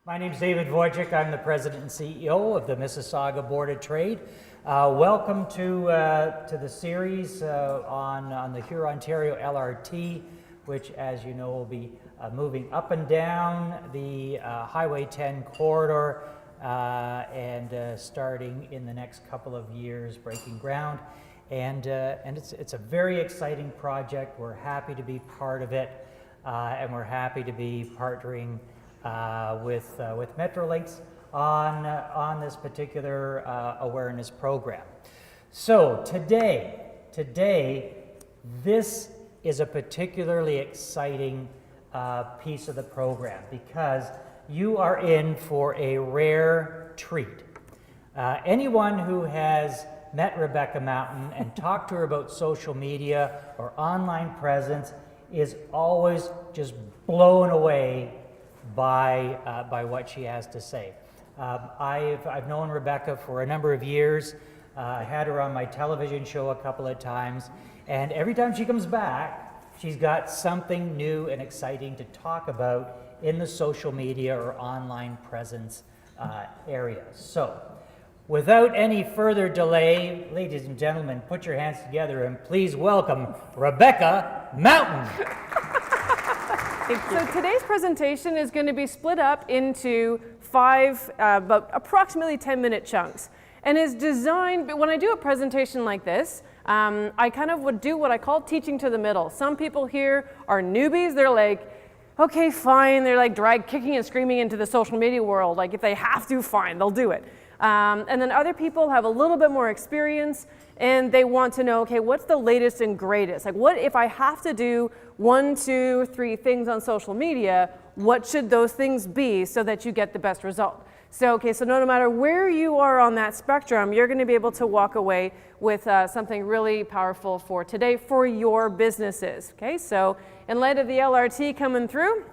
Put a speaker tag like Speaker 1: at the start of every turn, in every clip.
Speaker 1: My name is David Wojcik. I'm the President and CEO of the Mississauga Board of Trade. Welcome to the series on the Hurontario LRT, which, as you know, will be moving up and down the Highway 10 corridor and starting in the next couple of years, breaking ground. And it's a very exciting project. We're happy to be part of it, and we're happy to be partnering with Metrolinx on this particular awareness program. So today, this is a particularly exciting piece of the program because you are in for a rare treat. Anyone who has met Rebecca Mountain and talked to her about social media or online presence is always just blown away by what she has to say. I've known Rebecca for a number of years. I had her on my television show a couple of times, and every time she comes back, she's got something new and exciting to talk about in the social media or online presence area. So, without any further delay, ladies and gentlemen, put your hands together and please welcome Rebecca Mountain.
Speaker 2: So today's presentation is going to be split up into five, about approximately 10-minute chunks, and is designed, but when I do a presentation like this, I kind of would do what I call teaching to the middle. Some people here are newbies. They're like, okay, fine. They're like kicking and screaming into the social media world. Like if they have to, fine, they'll do it. And then other people have a little bit more experience and they want to know, okay, what's the latest and greatest? Like what if I have to do 1, 2, 3 things on social media, what should those things be so that you get the best result? So, okay, so no matter where you are on that spectrum, you're gonna be able to walk away with something really powerful for today for your businesses, okay? So in light of the LRT coming through,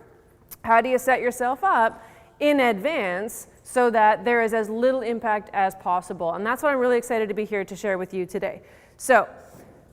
Speaker 2: how do you set yourself up in advance so that there is as little impact as possible? And that's what I'm really excited to be here to share with you today. So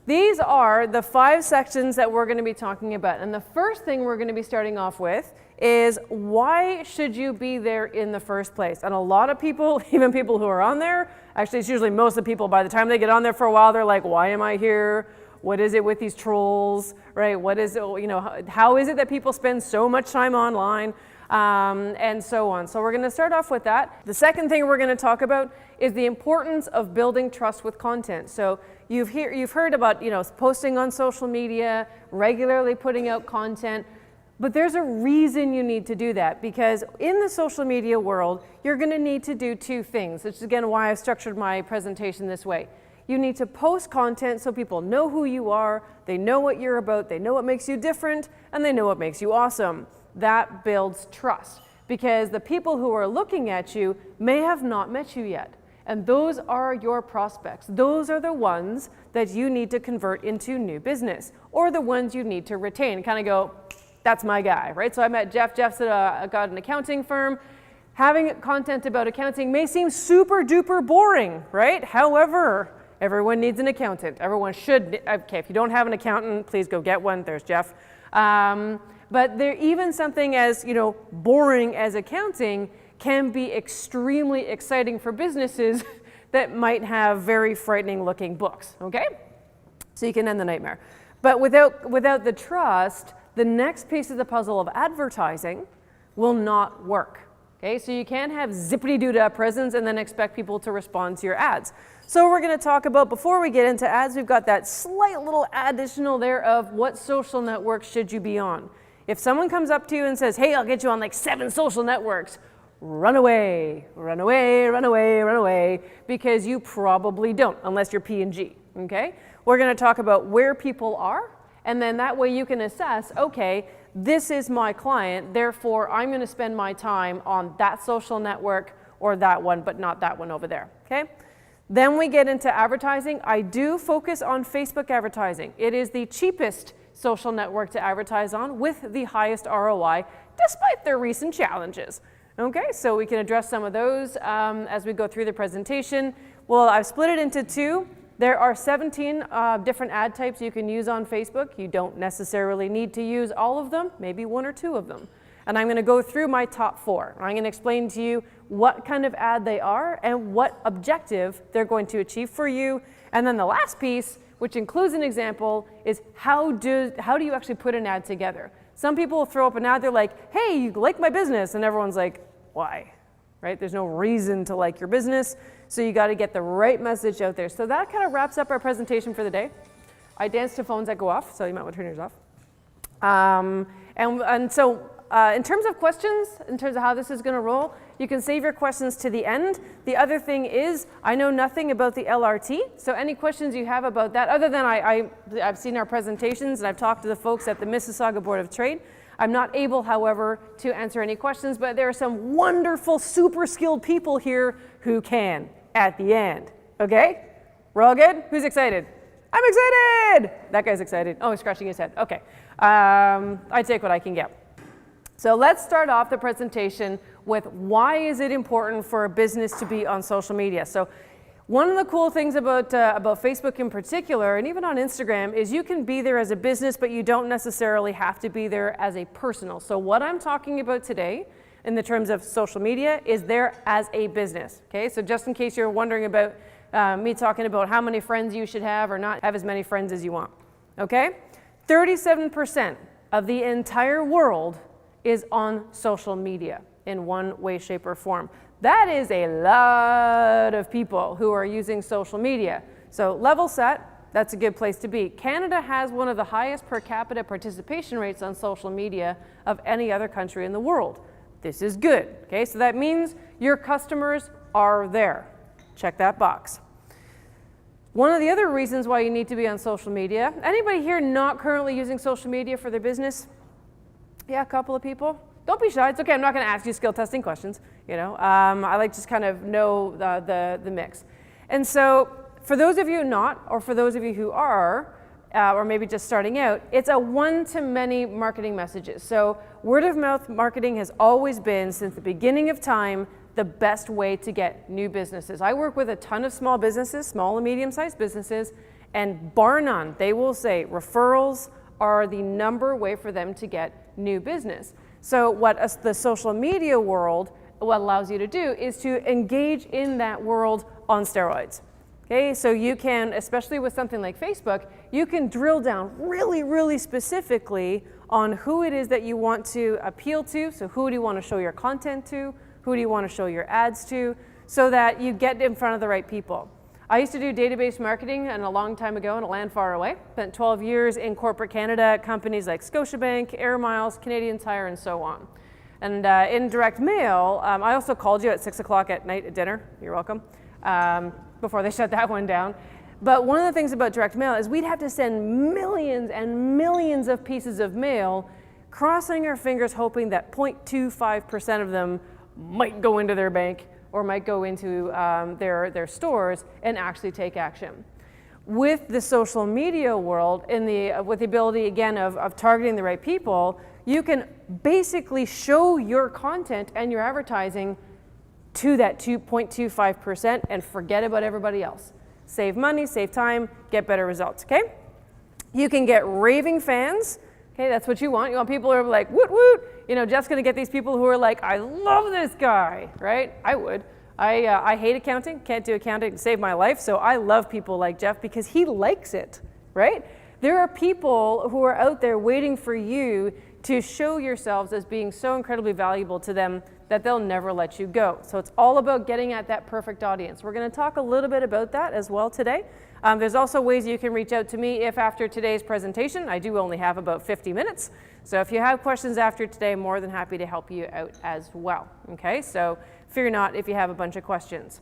Speaker 2: these are the 5 sections that we're going to be talking about. And the first thing we're going to be starting off with is why should you be there in the first place? And a lot of people, even people who are on there, actually it's usually most of the people, by the time they get on there for a while, they're like, why am I here? What is it with these trolls, right? What is it, you know, how is it that people spend so much time online? And so on. So we're going to start off with that. The second thing we're going to talk about is the importance of building trust with content. So you've heard about, you know, posting on social media, regularly putting out content, but there's a reason you need to do that, because in the social media world, you're going to need to do 2 things, which is again why I've structured my presentation this way. You need to post content so people know who you are, they know what you're about, they know what makes you different, and they know what makes you awesome. That builds trust, because the people who are looking at you may have not met you yet. And those are your prospects. Those are the ones that you need to convert into new business, or the ones you need to retain. Kind of go, that's my guy, right? So I met Jeff. Jeff's got an accounting firm. Having content about accounting may seem super duper boring, right? However, everyone needs an accountant. Everyone should. Okay, if you don't have an accountant, please go get one. There's Jeff. But there, even something as, you know, boring as accounting can be extremely exciting for businesses that might have very frightening looking books, okay? So you can end the nightmare. But without the trust, the next piece of the puzzle of advertising will not work, okay? So you can't have zippity-doo-dah presence and then expect people to respond to your ads. So we're going to talk about, before we get into ads, we've got that slight little additional there of what social networks should you be on. If someone comes up to you and says, hey, I'll get you on like 7 social networks, run away, run away, run away, run away, because you probably don't, unless you're P&G, okay? We're going to talk about where people are, and then that way you can assess, okay, this is my client, therefore I'm going to spend my time on that social network or that one, but not that one over there, okay? Then we get into advertising. I do focus on Facebook advertising. It is the cheapest social network to advertise on with the highest ROI, despite their recent challenges. Okay, so we can address some of those as we go through the presentation. Well, I've split it into 2. There are 17 different ad types you can use on Facebook. You don't necessarily need to use all of them, maybe 1 or 2 of them. And I'm going to go through my top 4. I'm going to explain to you what kind of ad they are and what objective they're going to achieve for you. And then the last piece, which includes an example, is how do you actually put an ad together? Some people will throw up an ad, they're like, hey, you like my business? And everyone's like, why? Right? There's no reason to like your business. So you got to get the right message out there. So that kind of wraps up our presentation for the day. I dance to phones that go off, so you might want to turn yours off. So in terms of questions, in terms of how this is going to roll, you can save your questions to the end. The other thing is, I know nothing about the LRT, so any questions you have about that, other than I've seen our presentations and I've talked to the folks at the Mississauga Board of Trade. I'm not able, however, to answer any questions, but there are some wonderful, super skilled people here who can at the end. Okay? We're all good? Who's excited? I'm excited! That guy's excited. Oh, he's scratching his head. Okay. I take what I can get. So let's start off the presentation with why is it important for a business to be on social media. So one of the cool things about Facebook in particular, and even on Instagram, is you can be there as a business, but you don't necessarily have to be there as a personal. So what I'm talking about today in the terms of social media is there as a business. Okay, so just in case you're wondering about me talking about how many friends you should have or not have as many friends as you want. Okay, 37% of the entire world is on social media in one way, shape, or form. That is a lot of people who are using social media. So level set, that's a good place to be. Canada has one of the highest per capita participation rates on social media of any other country in the world. This is good, okay? So that means your customers are there. Check that box. One of the other reasons why you need to be on social media, anybody here not currently using social media for their business? Yeah, a couple of people. Don't be shy, it's okay, I'm not gonna ask you skill testing questions, you know. I like just kind of know the mix. And so for those of you not, or for those of you who are, or maybe just starting out, it's a one-to-many marketing messages. So word of mouth marketing has always been, since the beginning of time, the best way to get new businesses. I work with a ton of small businesses, small and medium-sized businesses, and bar none, they will say referrals are the number way for them to get new business. So what the social media world, what allows you to do is to engage in that world on steroids. Okay, so you can, especially with something like Facebook, you can drill down really, really specifically on who it is that you want to appeal to. So who do you want to show your content to? Who do you want to show your ads to? So that you get in front of the right people. I used to do database marketing and a long time ago in a land far away. Spent 12 years in corporate Canada at companies like Scotiabank, Air Miles, Canadian Tire, and so on. And in direct mail, I also called you at 6 o'clock at night at dinner. You're welcome. Before they shut that one down. But one of the things about direct mail is we'd have to send millions and millions of pieces of mail, crossing our fingers hoping that 0.25% of them might go into their bank or might go into their stores and actually take action. With the social media world, with the ability, again, of targeting the right people, you can basically show your content and your advertising to that 2.25% and forget about everybody else. Save money, save time, get better results, okay? You can get raving fans. Okay, that's what you want. You want people who are like, woot woot. You know, Jeff's gonna get these people who are like, I love this guy, right? I would. I hate accounting, can't do accounting to save my life, so I love people like Jeff because he likes it, right? There are people who are out there waiting for you to show yourselves as being so incredibly valuable to them that they'll never let you go. So it's all about getting at that perfect audience. We're gonna talk a little bit about that as well today. There's also ways you can reach out to me if after today's presentation. I do only have about 50 minutes. So if you have questions after today, I'm more than happy to help you out as well. Okay, so fear not if you have a bunch of questions.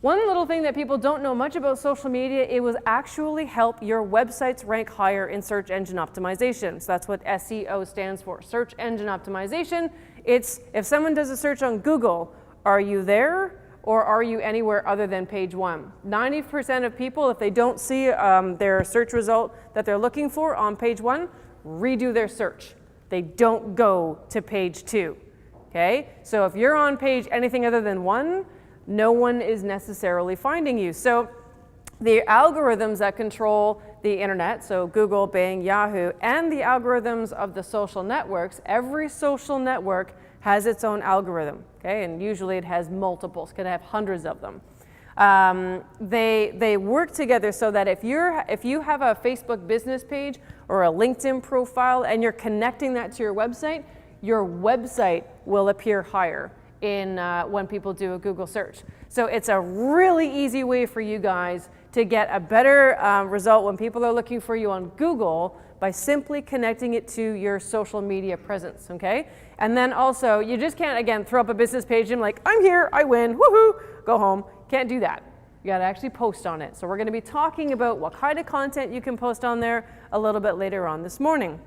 Speaker 2: One little thing that people don't know much about social media, it will actually help your websites rank higher in search engine optimization. So that's what SEO stands for, search engine optimization. It's if someone does a search on Google, are you there? Or are you anywhere other than page 1? 90% of people, if they don't see their search result that they're looking for on page 1, redo their search. They don't go to page 2, okay? So if you're on page anything other than 1, no one is necessarily finding you. So the algorithms that control the internet, so Google, Bing, Yahoo, and the algorithms of the social networks, every social network has its own algorithm, okay? And usually it has multiples, can have hundreds of them. They work together so that if you have a Facebook business page or a LinkedIn profile and you're connecting that to your website will appear higher in when people do a Google search. So it's a really easy way for you guys to get a better result when people are looking for you on Google by simply connecting it to your social media presence, okay? And then also, you just can't, again, throw up a business page and like, I'm here, I win, woohoo, go home. Can't do that. You gotta actually post on it. So we're gonna be talking about what kind of content you can post on there a little bit later on this morning.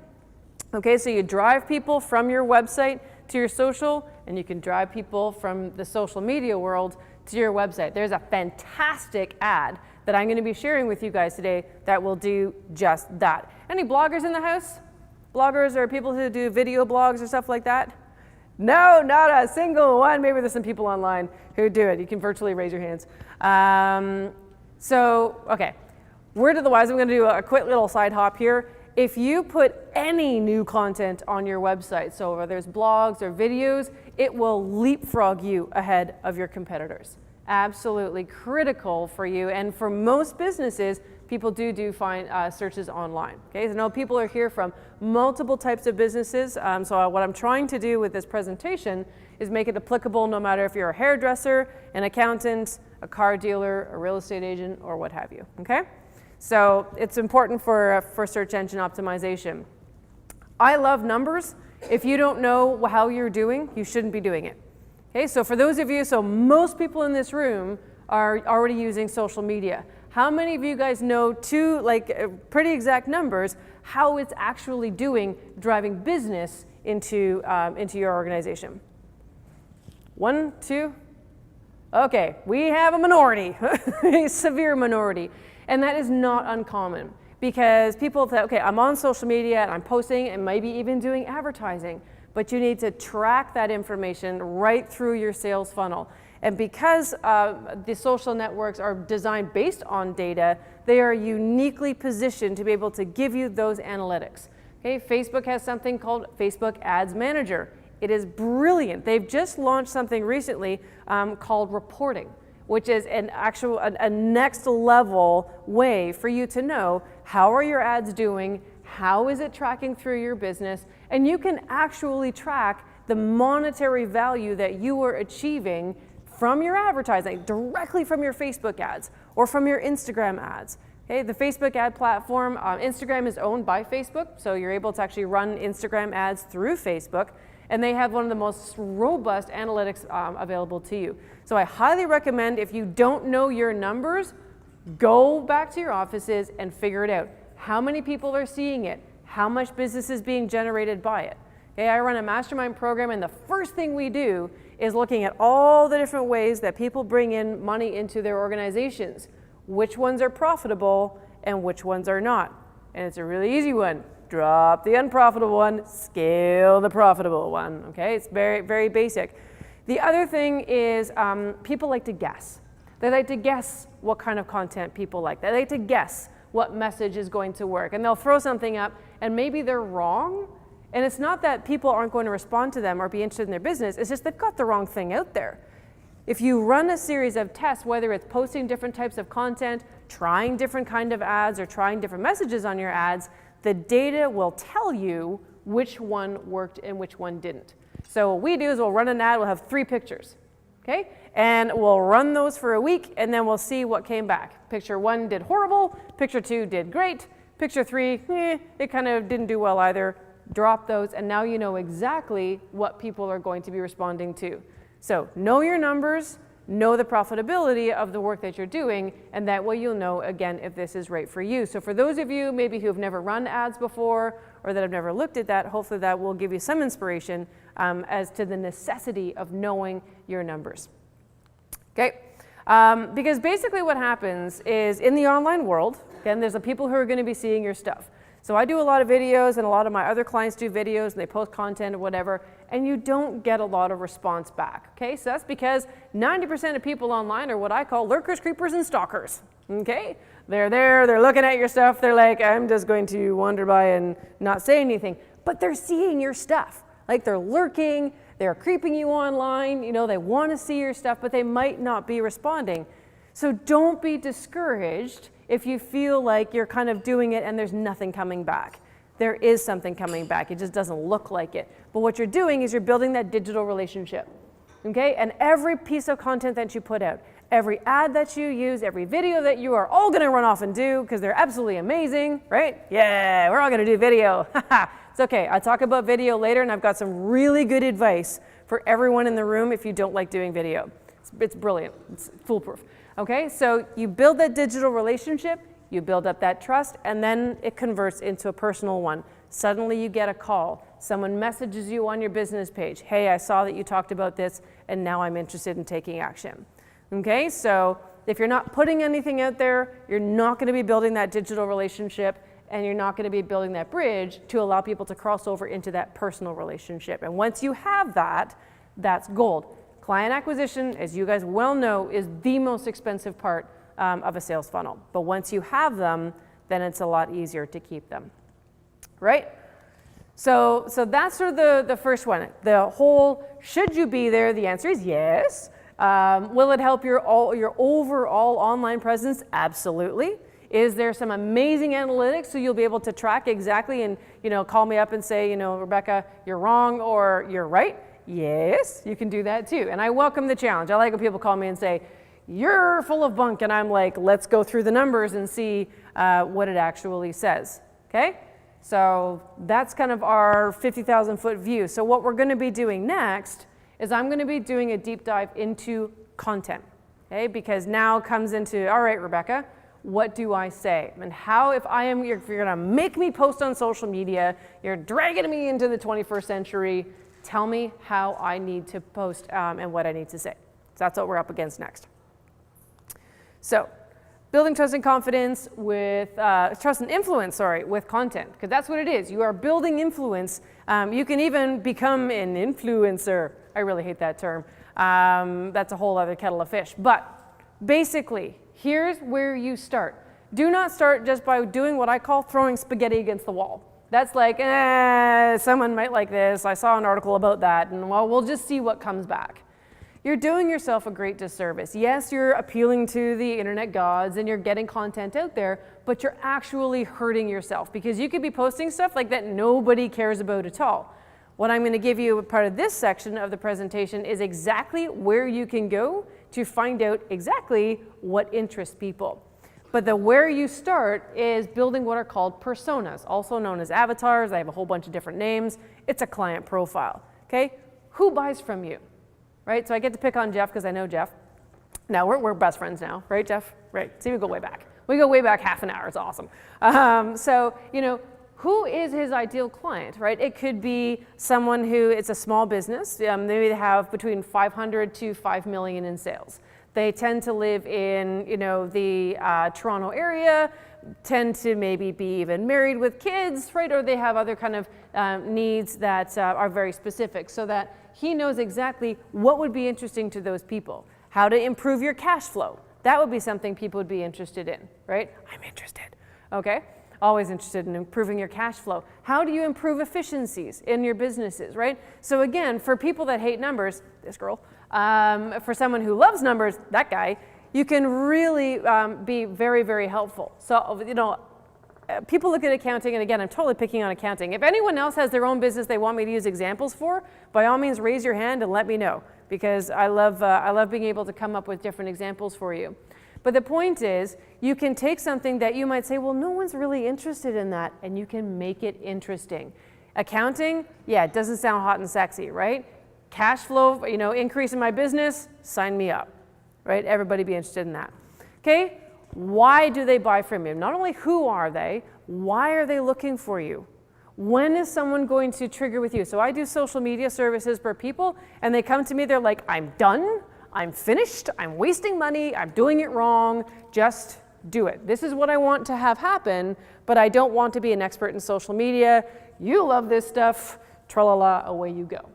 Speaker 2: Okay, so you drive people from your website to your social, and you can drive people from the social media world to your website. There's a fantastic ad that I'm gonna be sharing with you guys today that will do just that. Any bloggers in the house? Bloggers or people who do video blogs or stuff like that? No, not a single one. Maybe there's some people online who do it. You can virtually raise your hands. Okay, word of the wise, I'm gonna do a quick little side hop here. If you put any new content on your website, so whether there's blogs or videos, it will leapfrog you ahead of your competitors. Absolutely critical for you, and for most businesses, people do find searches online. Okay, so now people are here from multiple types of businesses. So what I'm trying to do with this presentation is make it applicable no matter if you're a hairdresser, an accountant, a car dealer, a real estate agent, or what have you. Okay, so it's important for search engine optimization. I love numbers. If you don't know how you're doing, you shouldn't be doing it. Okay, so for those of you, so most people in this room are already using social media. How many of you guys know pretty exact numbers, how it's actually doing driving business into your organization? 1, 2? Okay, we have a minority, a severe minority. And that is not uncommon because people say, okay, I'm on social media and I'm posting and maybe even doing advertising, but you need to track that information right through your sales funnel. And because the social networks are designed based on data, they are uniquely positioned to be able to give you those analytics. Okay, Facebook has something called Facebook Ads Manager. It is brilliant. They've just launched something recently called reporting, which is a next level way for you to know how are your ads doing, how is it tracking through your business, and you can actually track the monetary value that you are achieving from your advertising, directly from your Facebook ads or from your Instagram ads. Okay, the Facebook ad platform, Instagram is owned by Facebook, so you're able to actually run Instagram ads through Facebook, and they have one of the most robust analytics available to you. So I highly recommend, if you don't know your numbers, go back to your offices and figure it out. How many people are seeing it? How much business is being generated by it? Okay, I run a mastermind program, and the first thing we do is looking at all the different ways that people bring in money into their organizations. Which ones are profitable and which ones are not? And it's a really easy one. Drop the unprofitable one, scale the profitable one. Okay, it's very, very basic. The other thing is people like to guess. They like to guess what kind of content people like. They like to guess what message is going to work. And they'll throw something up and maybe they're wrong. And it's not that people aren't going to respond to them or be interested in their business, it's just they've got the wrong thing out there. If you run a series of tests, whether it's posting different types of content, trying different kind of ads, or trying different messages on your ads, the data will tell you which one worked and which one didn't. So what we do is we'll run an ad, we'll have 3 pictures, okay? And we'll run those for a week, and then we'll see what came back. Picture 1 did horrible, picture 2 did great, picture 3, it kind of didn't do well either. Drop those, and now you know exactly what people are going to be responding to. So know your numbers, know the profitability of the work that you're doing, and that way you'll know, again, if this is right for you. So for those of you maybe who have never run ads before or that have never looked at that, hopefully that will give you some inspiration as to the necessity of knowing your numbers. Okay, because basically what happens is in the online world, again, there's the people who are going to be seeing your stuff. So I do a lot of videos, and a lot of my other clients do videos, and they post content or whatever, and you don't get a lot of response back, okay? So that's because 90% of people online are what I call lurkers, creepers, and stalkers, Okay? They're there, they're looking at your stuff, they're like, I'm just going to wander by and not say anything. But they're seeing your stuff. Like they're lurking, they're creeping you online, you know, they want to see your stuff, but they might not be responding. So don't be discouraged if you feel like you're kind of doing it and there's nothing coming back. There is something coming back, it just doesn't look like it. But what you're doing is you're building that digital relationship. Okay? And every piece of content that you put out, every ad that you use, every video that you are all gonna run off and do because they're absolutely amazing, right? Yeah, we're all gonna do video. It's okay, I'll talk about video later and I've got some really good advice for everyone in the room if you don't like doing video. It's brilliant, it's foolproof. Okay, so you build that digital relationship, you build up that trust, and then it converts into a personal one. Suddenly you get a call. Someone messages you on your business page. Hey, I saw that you talked about this, and now I'm interested in taking action. Okay, so if you're not putting anything out there, you're not going to be building that digital relationship, and you're not going to be building that bridge to allow people to cross over into that personal relationship. And once you have that, that's gold. Client acquisition, as you guys well know, is the most expensive part of a sales funnel. But once you have them, then it's a lot easier to keep them, right? So that's sort of the first one. The whole, should you be there? The answer is yes. Will it help your overall online presence? Absolutely. Is there some amazing analytics so you'll be able to track exactly and, you know, call me up and say, you know, Rebecca, you're wrong or you're right? Yes, you can do that too. And I welcome the challenge. I like when people call me and say, you're full of bunk. And I'm like, let's go through the numbers and see what it actually says. Okay? So that's kind of our 50,000 foot view. So what we're going to be doing next is I'm going to be doing a deep dive into content. Okay? Because now comes into, all right, Rebecca, what do I say? And how, if you're going to make me post on social media, you're dragging me into the 21st century, tell me how I need to post and what I need to say. So that's what we're up against next. So building trust and confidence with, trust and influence, with content, because that's what it is. You are building influence. You can even become an influencer. I really hate that term. That's a whole other kettle of fish. But basically, here's where you start. Do not start just by doing what I call throwing spaghetti against the wall. That's like, someone might like this. I saw an article about that, and well, we'll just see what comes back. You're doing yourself a great disservice. Yes, you're appealing to the internet gods and you're getting content out there, but you're actually hurting yourself because you could be posting stuff like that nobody cares about at all. What I'm going to give you a part of this section of the presentation is exactly where you can go to find out exactly what interests people. But the where you start is building what are called personas, also known as avatars. I have a whole bunch of different names. It's a client profile, okay? Who buys from you, right? So I get to pick on Jeff because I know Jeff. Now we're best friends now, right, Jeff? Right, see, we go way back. We go way back half an hour, it's awesome. So, you know, who is his ideal client, right? It could be someone who, it's a small business. Maybe they have between 500 to 5 million in sales. They tend to live in, you know, the Toronto area, tend to maybe be even married with kids, right? Or they have other kind of needs that are very specific so that he knows exactly what would be interesting to those people. How to improve your cash flow. That would be something people would be interested in, right? I'm interested, okay? Always interested in improving your cash flow. How do you improve efficiencies in your businesses, right? So again, for people that hate numbers, this girl, for someone who loves numbers, that guy, you can really be very, very helpful. So, you know, people look at accounting, and again, I'm totally picking on accounting. If anyone else has their own business they want me to use examples for, by all means raise your hand and let me know, because I love being able to come up with different examples for you. But the point is, you can take something that you might say, well, no one's really interested in that, and you can make it interesting. Accounting, yeah, it doesn't sound hot and sexy, right? Cash flow, you know, increase in my business, sign me up, right? Everybody be interested in that. Okay, why do they buy from you? Not only who are they, why are they looking for you? When is someone going to trigger with you? So I do social media services for people, and they come to me, they're like, I'm done, I'm finished, I'm wasting money, I'm doing it wrong, just do it. This is what I want to have happen, but I don't want to be an expert in social media. You love this stuff, tra-la-la, away you go.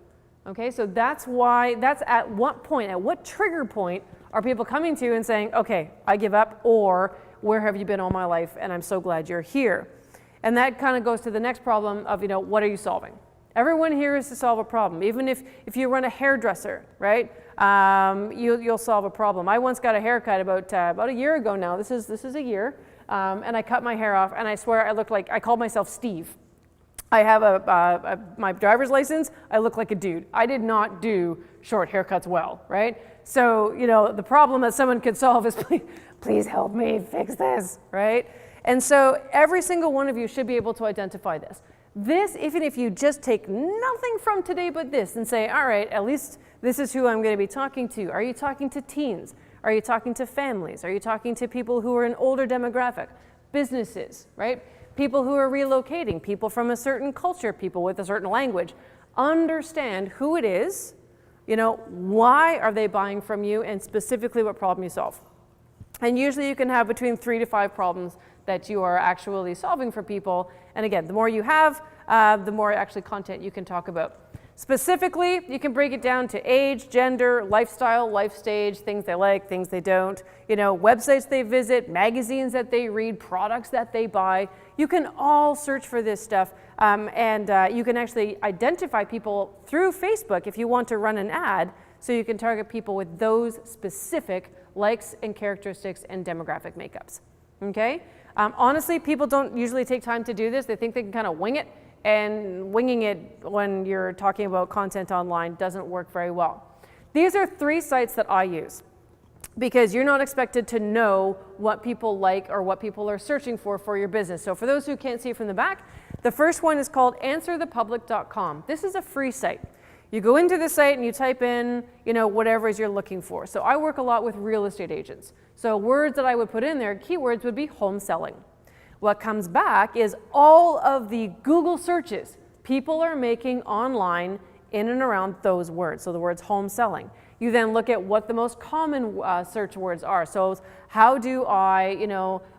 Speaker 2: Okay, so that's why, that's at what point, at what trigger point are people coming to you and saying, okay, I give up, or where have you been all my life and I'm so glad you're here. And that kind of goes to the next problem of, what are you solving? Everyone here is to solve a problem. Even if you run a hairdresser, right? You'll solve a problem. I once got a haircut about a year ago now. This is a year, and I cut my hair off, and I swear I called myself Steve. I have my driver's license. I look like a dude. I did not do short haircuts well, right? So the problem that someone could solve is please help me fix this, right? And so every single one of you should be able to identify this. This, even if you just take nothing from today but this and say, all right, at least this is who I'm going to be talking to. Are you talking to teens? Are you talking to families? Are you talking to people who are an older demographic? Businesses, right? People who are relocating, people from a certain culture, people with a certain language. Understand who it is, why are they buying from you, and specifically what problem you solve. And usually you can have between 3 to 5 problems that you are actually solving for people. And again, the more you have, the more actually content you can talk about. Specifically, you can break it down to age, gender, lifestyle, life stage, things they like, things they don't, websites they visit, magazines that they read, products that they buy. You can all search for this stuff, and you can actually identify people through Facebook if you want to run an ad, so you can target people with those specific likes and characteristics and demographic makeups. Okay? Honestly, people don't usually take time to do this. They think they can kind of wing it, and winging it when you're talking about content online doesn't work very well. These are 3 sites that I use, because you're not expected to know what people like or what people are searching for your business. So for those who can't see from the back, the first one is called answerthepublic.com. This is a free site. You go into the site and you type in, whatever it is you're looking for. So I work a lot with real estate agents. So words that I would put in there, keywords would be home selling. What comes back is all of the Google searches people are making online in and around those words. So the words home selling. You then look at what the most common search words are. So how do I,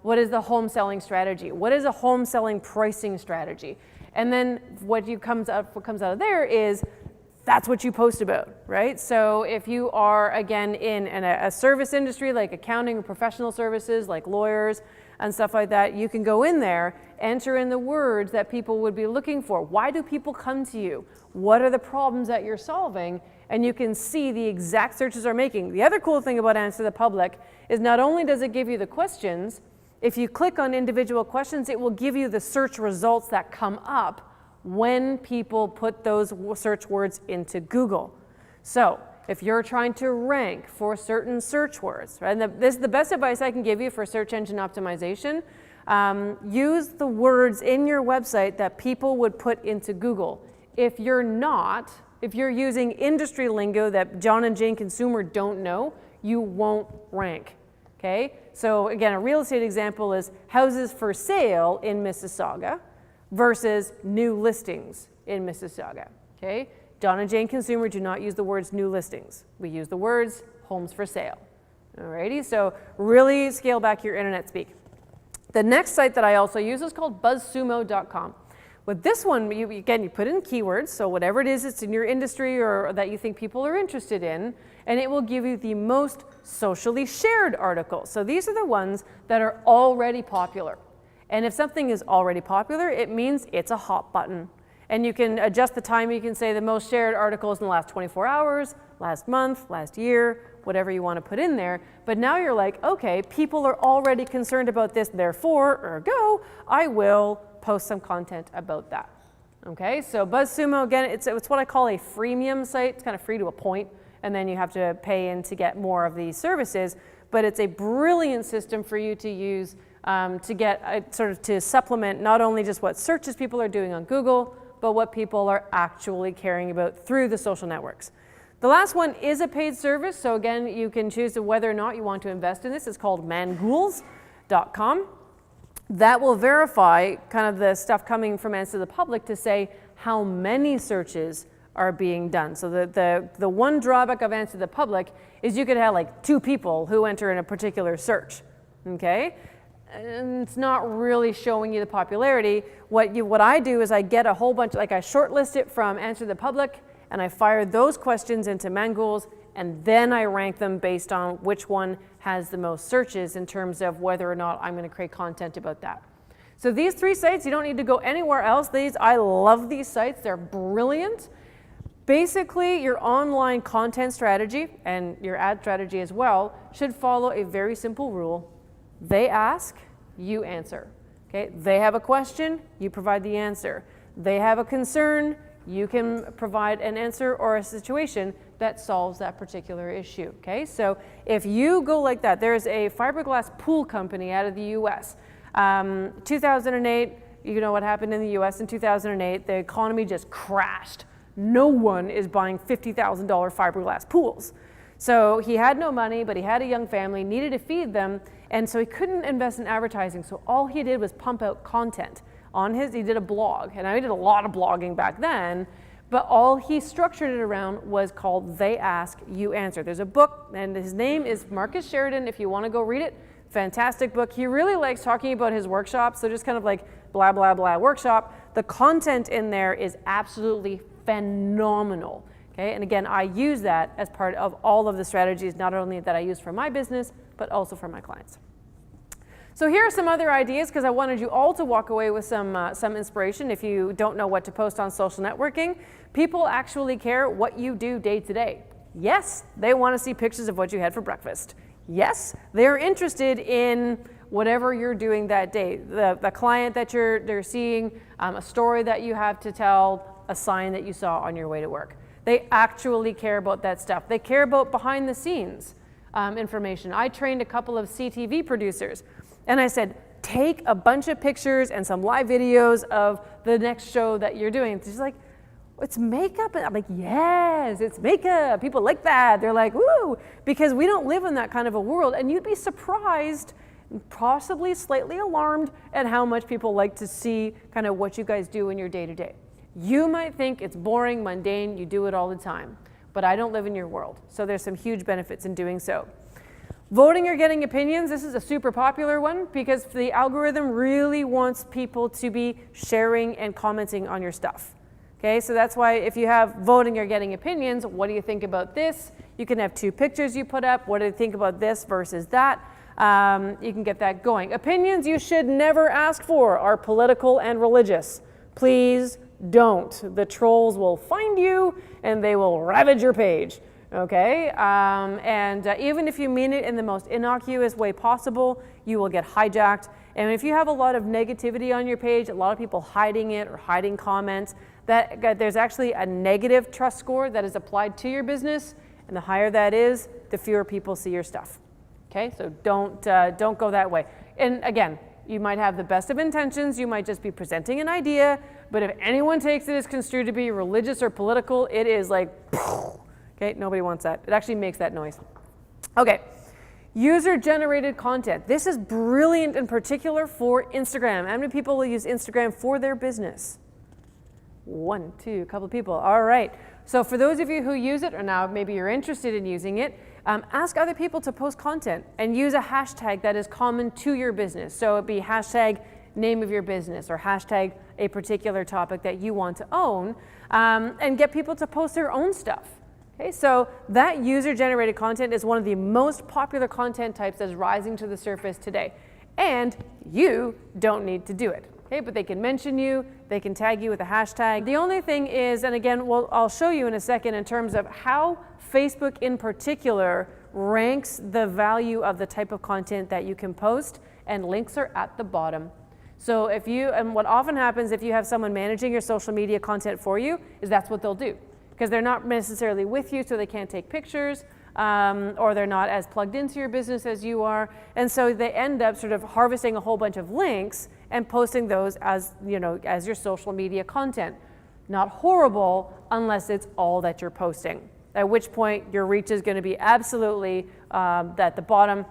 Speaker 2: what is the home selling strategy? What is a home selling pricing strategy? And then what comes out of there is that's what you post about, right? So if you are, again, in a service industry like accounting or professional services like lawyers and stuff like that, you can go in there, enter in the words that people would be looking for. Why do people come to you? What are the problems that you're solving? And you can see the exact searches they're making. The other cool thing about Answer the Public is not only does it give you the questions, if you click on individual questions, it will give you the search results that come up when people put those search words into Google. So if you're trying to rank for certain search words, right, and this is the best advice I can give you for search engine optimization, use the words in your website that people would put into Google. If you're using industry lingo that John and Jane consumer don't know, you won't rank, okay? So again, a real estate example is houses for sale in Mississauga versus new listings in Mississauga, okay? John and Jane consumer do not use the words new listings. We use the words homes for sale, alrighty? So really scale back your internet speak. The next site that I also use is called buzzsumo.com. With this one, you put in keywords, so whatever it is, it's in your industry or that you think people are interested in, and it will give you the most socially shared articles. So these are the ones that are already popular. And if something is already popular, it means it's a hot button. And you can adjust the time. You can say the most shared articles in the last 24 hours, last month, last year, whatever you want to put in there. But now you're like, okay, people are already concerned about this, therefore, ergo, I will post some content about that. Okay, so BuzzSumo, again, it's what I call a freemium site. It's kind of free to a point, and then you have to pay in to get more of these services. But it's a brilliant system for you to use to get to supplement not only just what searches people are doing on Google, but what people are actually caring about through the social networks. The last one is a paid service, so again, you can choose whether or not you want to invest in this. It's called mangools.com. That will verify kind of the stuff coming from Answer the Public to say how many searches are being done. So the one drawback of Answer the Public is you could have like 2 people who enter in a particular search, okay? And it's not really showing you the popularity. What I do is I get a whole bunch, like I shortlist it from Answer the Public, and I fire those questions into Mangools, and then I rank them based on which one has the most searches in terms of whether or not I'm going to create content about that. So these 3 sites, you don't need to go anywhere else. I love these sites. They're brilliant. Basically, your online content strategy and your ad strategy as well should follow a very simple rule. They ask, you answer. Okay? They have a question, you provide the answer. They have a concern, you can provide an answer or a situation that solves that particular issue. Okay? So if you go like that, there's a fiberglass pool company out of the US. 2008, you know what happened in the US in 2008, the economy just crashed. No one is buying $50,000 fiberglass pools. So he had no money, but he had a young family, needed to feed them, and so he couldn't invest in advertising. So all he did was pump out content he did a blog, and I did a lot of blogging back then, but all he structured it around was called They Ask, You Answer. There's a book, and his name is Marcus Sheridan, if you want to go read it. Fantastic book. He really likes talking about his workshops, so just kind of like blah, blah, blah workshop. The content in there is absolutely phenomenal. Okay, and again, I use that as part of all of the strategies, not only that I use for my business, but also for my clients. So here are some other ideas, because I wanted you all to walk away with some inspiration if you don't know what to post on social networking. People actually care what you do day to day. Yes, they want to see pictures of what you had for breakfast. Yes, they're interested in whatever you're doing that day. The client that they're seeing, a story that you have to tell, a sign that you saw on your way to work. They actually care about that stuff. They care about behind the scenes information. I trained a couple of CTV producers, and I said, take a bunch of pictures and some live videos of the next show that you're doing. She's like, it's makeup. And I'm like, yes, it's makeup. People like that. They're like, woo, because we don't live in that kind of a world. And you'd be surprised, possibly slightly alarmed at how much people like to see kind of what you guys do in your day to day. You might think it's boring, mundane, you do it all the time, but I don't live in your world. So there's some huge benefits in doing so. Voting or getting opinions, this is a super popular one because the algorithm really wants people to be sharing and commenting on your stuff. Okay, so that's why if you have voting or getting opinions, what do you think about this? You can have 2 pictures you put up. What do you think about this versus that? You can get that going. Opinions you should never ask for are political and religious. Please don't. The trolls will find you and they will ravage your page. Okay, even if you mean it in the most innocuous way possible, you will get hijacked. And if you have a lot of negativity on your page, a lot of people hiding it or hiding comments, there's actually a negative trust score that is applied to your business, and the higher that is, the fewer people see your stuff. Okay, so don't go that way. And again, you might have the best of intentions, you might just be presenting an idea, but if anyone takes it as construed to be religious or political, it is like, okay, nobody wants that. It actually makes that noise. Okay, user-generated content. This is brilliant in particular for Instagram. How many people will use Instagram for their business? 1, 2, a couple of people. All right. So for those of you who use it, or now maybe you're interested in using it, ask other people to post content and use a hashtag that is common to your business. So it'd be hashtag name of your business or hashtag a particular topic that you want to own, and get people to post their own stuff. Okay, so that user-generated content is one of the most popular content types that's rising to the surface today. And you don't need to do it. Okay, but they can mention you, they can tag you with a hashtag. The only thing is, and again, I'll show you in a second in terms of how Facebook in particular ranks the value of the type of content that you can post, and links are at the bottom. So and what often happens if you have someone managing your social media content for you, is that's what they'll do. Because they're not necessarily with you, so they can't take pictures, or they're not as plugged into your business as you are. And so they end up sort of harvesting a whole bunch of links and posting those as, as your social media content. Not horrible unless it's all that you're posting, at which point your reach is going to be absolutely at the bottom,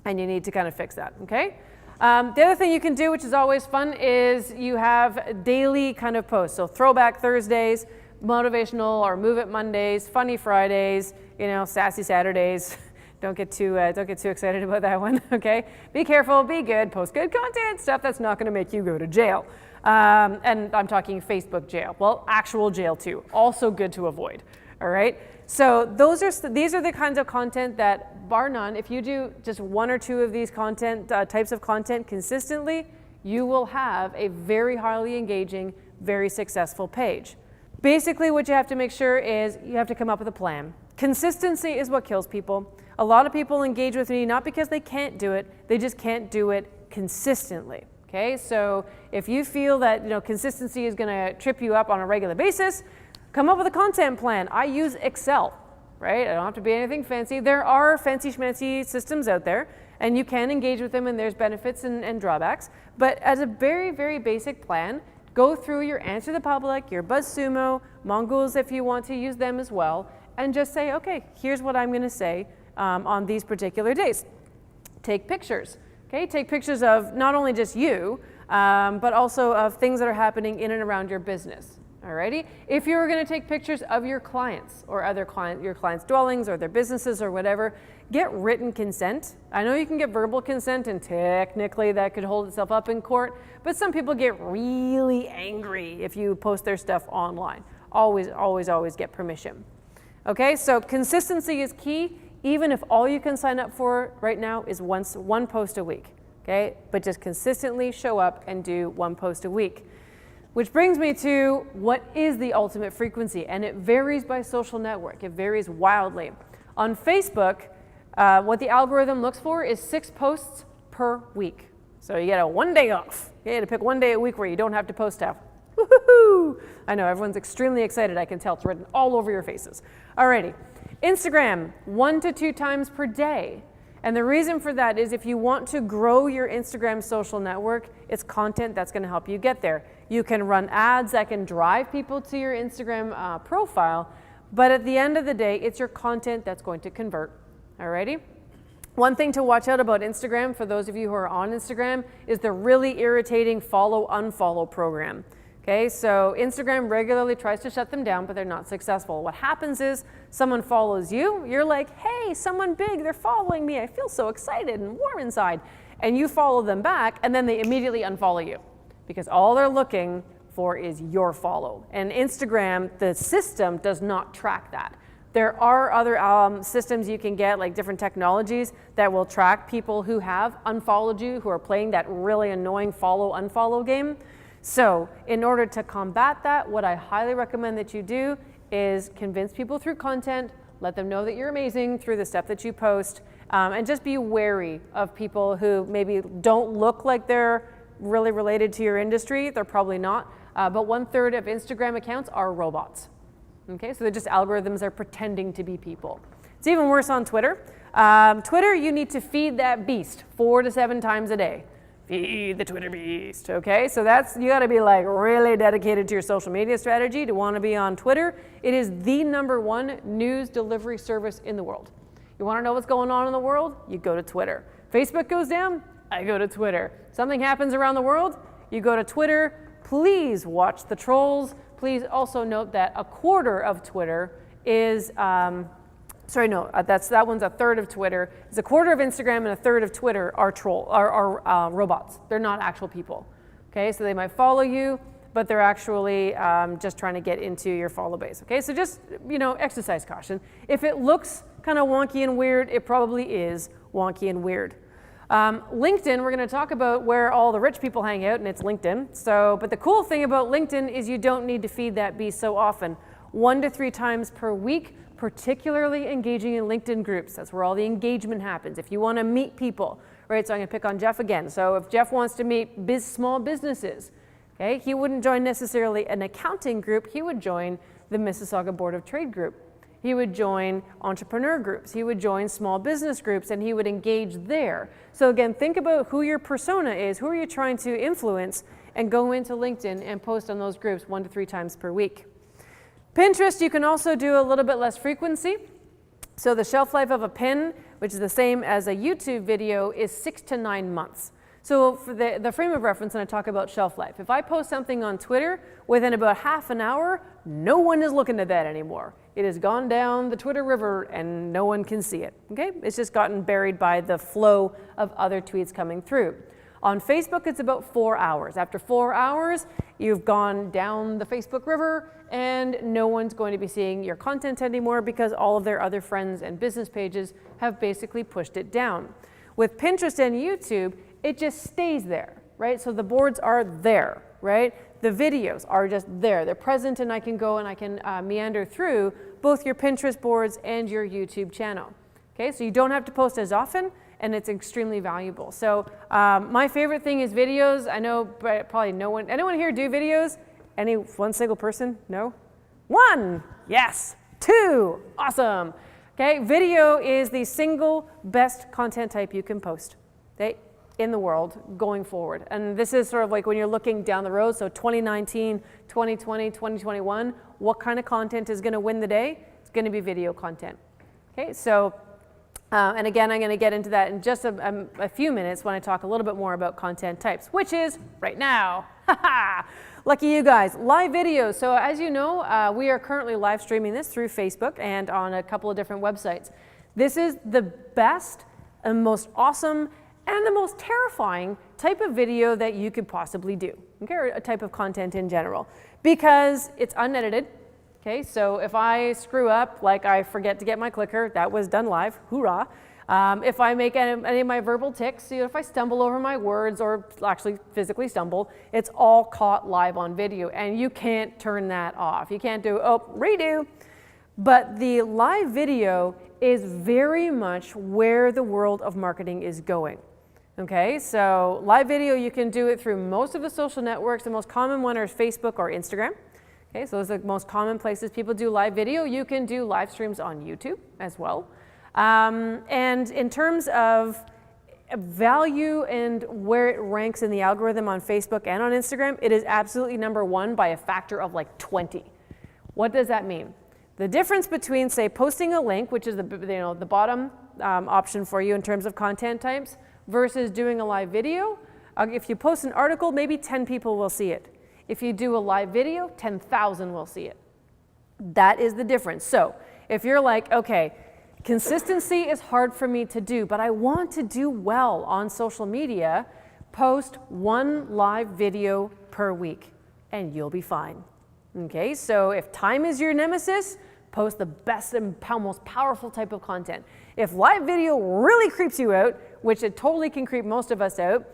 Speaker 2: and you need to kind of fix that, okay? The other thing you can do, which is always fun, is you have daily kind of posts. So Throwback Thursdays, motivational or Move It Mondays, Funny Fridays, Sassy Saturdays. Don't get too excited about that one, okay? Be careful, be good, post good content, stuff that's not gonna make you go to jail. And I'm talking Facebook jail. Well, actual jail too. Also good to avoid. All right. So these are the kinds of content that, bar none, if you do just one or two of these types of content consistently, you will have a very highly engaging, very successful page. Basically, what you have to make sure is you have to come up with a plan. Consistency is what kills people. A lot of people engage with me not because they can't do it, they just can't do it consistently. Okay, so if you feel that consistency is going to trip you up on a regular basis, come up with a content plan. I use Excel, right? I don't have to be anything fancy. There are fancy schmancy systems out there, and you can engage with them, and there's benefits and drawbacks. But as a very, very basic plan, go through your Answer the Public, your BuzzSumo, Mongoose if you want to use them as well, and just say, okay, here's what I'm going to say on these particular days. Take pictures. Okay, take pictures of not only just you, but also of things that are happening in and around your business. Alrighty. If you were going to take pictures of your clients or your clients' dwellings or their businesses or whatever, get written consent. I know you can get verbal consent, and technically that could hold itself up in court, but some people get really angry if you post their stuff online. Always, always, always get permission. Okay, so consistency is key, even if all you can sign up for right now is one post a week. Okay, but just consistently show up and do one post a week. Which brings me to what is the ultimate frequency, and it varies by social network. It varies wildly. On Facebook, what the algorithm looks for is 6 posts per week. So you get a 1 day off. You get to pick 1 day a week where you don't have to post stuff. Woohoo! I know everyone's extremely excited. I can tell it's written all over your faces. Alrighty, Instagram, 1 to 2 times per day. And the reason for that is if you want to grow your Instagram social network, it's content that's going to help you get there. You can run ads that can drive people to your Instagram profile, but at the end of the day, it's your content that's going to convert. Alrighty? One thing to watch out about Instagram, for those of you who are on Instagram, is the really irritating follow-unfollow program. Okay, so Instagram regularly tries to shut them down, but they're not successful. What happens is someone follows you, you're like, hey, someone big, they're following me, I feel so excited and warm inside. And you follow them back, and then they immediately unfollow you because all they're looking for is your follow. And Instagram, the system does not track that. There are other systems you can get, like different technologies that will track people who have unfollowed you, who are playing that really annoying follow-unfollow game. So in order to combat that, what I highly recommend that you do is convince people through content, let them know that you're amazing through the stuff that you post, and just be wary of people who maybe don't look like they're really related to your industry. They're probably not, but 1/3 of Instagram accounts are robots. Okay, so they're just algorithms that are pretending to be people. It's even worse on Twitter. Twitter, you need to feed that beast 4 to 7 times a day. Feed the Twitter beast, okay? So you gotta be like really dedicated to your social media strategy to wanna be on Twitter. It is the #1 news delivery service in the world. You wanna know what's going on in the world? You go to Twitter. Facebook goes down, I go to Twitter. Something happens around the world, you go to Twitter. Please watch the trolls. Please also note that 1/4 of Twitter is, that one's 1/3 of Twitter. It's 1/4 of Instagram and 1/3 of Twitter are robots. They're not actual people. Okay, so they might follow you, but they're actually just trying to get into your follow base. Okay, so just exercise caution. If it looks kind of wonky and weird, it probably is wonky and weird. LinkedIn, we're going to talk about where all the rich people hang out, and it's LinkedIn. But the cool thing about LinkedIn is you don't need to feed that beast so often. 1 to 3 times per week, particularly engaging in LinkedIn groups. That's where all the engagement happens. If you want to meet people, right? So I'm going to pick on Jeff again. So if Jeff wants to meet small businesses, okay, he wouldn't join necessarily an accounting group. He would join the Mississauga Board of Trade group. He would join entrepreneur groups. He would join small business groups, and he would engage there. So again, think about who your persona is, who are you trying to influence, and go into LinkedIn and post on those groups 1 to 3 times per week. Pinterest, you can also do a little bit less frequency. So the shelf life of a pin, which is the same as a YouTube video, is 6 to 9 months. So for the frame of reference when I talk about shelf life, if I post something on Twitter, within about half an hour, no one is looking at that anymore. It has gone down the Twitter river and no one can see it, okay? It's just gotten buried by the flow of other tweets coming through. On Facebook, it's about 4 hours. After 4 hours, you've gone down the Facebook river and no one's going to be seeing your content anymore because all of their other friends and business pages have basically pushed it down. With Pinterest and YouTube, it just stays there, right? So the boards are there, right? The videos are just there. They're present and I can go and I can meander through both your Pinterest boards and your YouTube channel. Okay, so you don't have to post as often and it's extremely valuable. So my favorite thing is videos. I know probably no one, anyone here do videos? Any one single person? No? One, yes. Two, awesome. Okay, video is the single best content type you can post, okay, in the world going forward. And this is sort of like when you're looking down the road, so 2019, 2020, 2021, what kind of content is gonna win the day? It's gonna be video content. Okay, so, and again, I'm gonna get into that in just a few minutes when I talk a little bit more about content types, which is right now. Lucky you guys, live videos. So as you know, we are currently live streaming this through Facebook and on a couple of different websites. This is the best and most awesome and the most terrifying type of video that you could possibly do, okay, or a type of content in general, because it's unedited. Okay, so if I screw up, like I forget to get my clicker, that was done live, hoorah. If I make any of my verbal tics, if I stumble over my words or actually physically stumble, it's all caught live on video and you can't turn that off. You can't do, oh, redo. But the live video is very much where the world of marketing is going. Okay, so live video, you can do it through most of the social networks. The most common one are Facebook or Instagram. Okay, so those are the most common places people do live video. You can do live streams on YouTube as well. And in terms of value and where it ranks in the algorithm on Facebook and on Instagram, it is absolutely #1 by a factor of like 20. What does that mean? The difference between, say, posting a link, which is the bottom option for you in terms of content types, versus doing a live video. If you post an article, maybe 10 people will see it. If you do a live video, 10,000 will see it. That is the difference. So if you're like, okay, consistency is hard for me to do, but I want to do well on social media, post 1 live video per week and you'll be fine. Okay, so if time is your nemesis, post the best and most powerful type of content. If live video really creeps you out, which it totally can creep most of us out,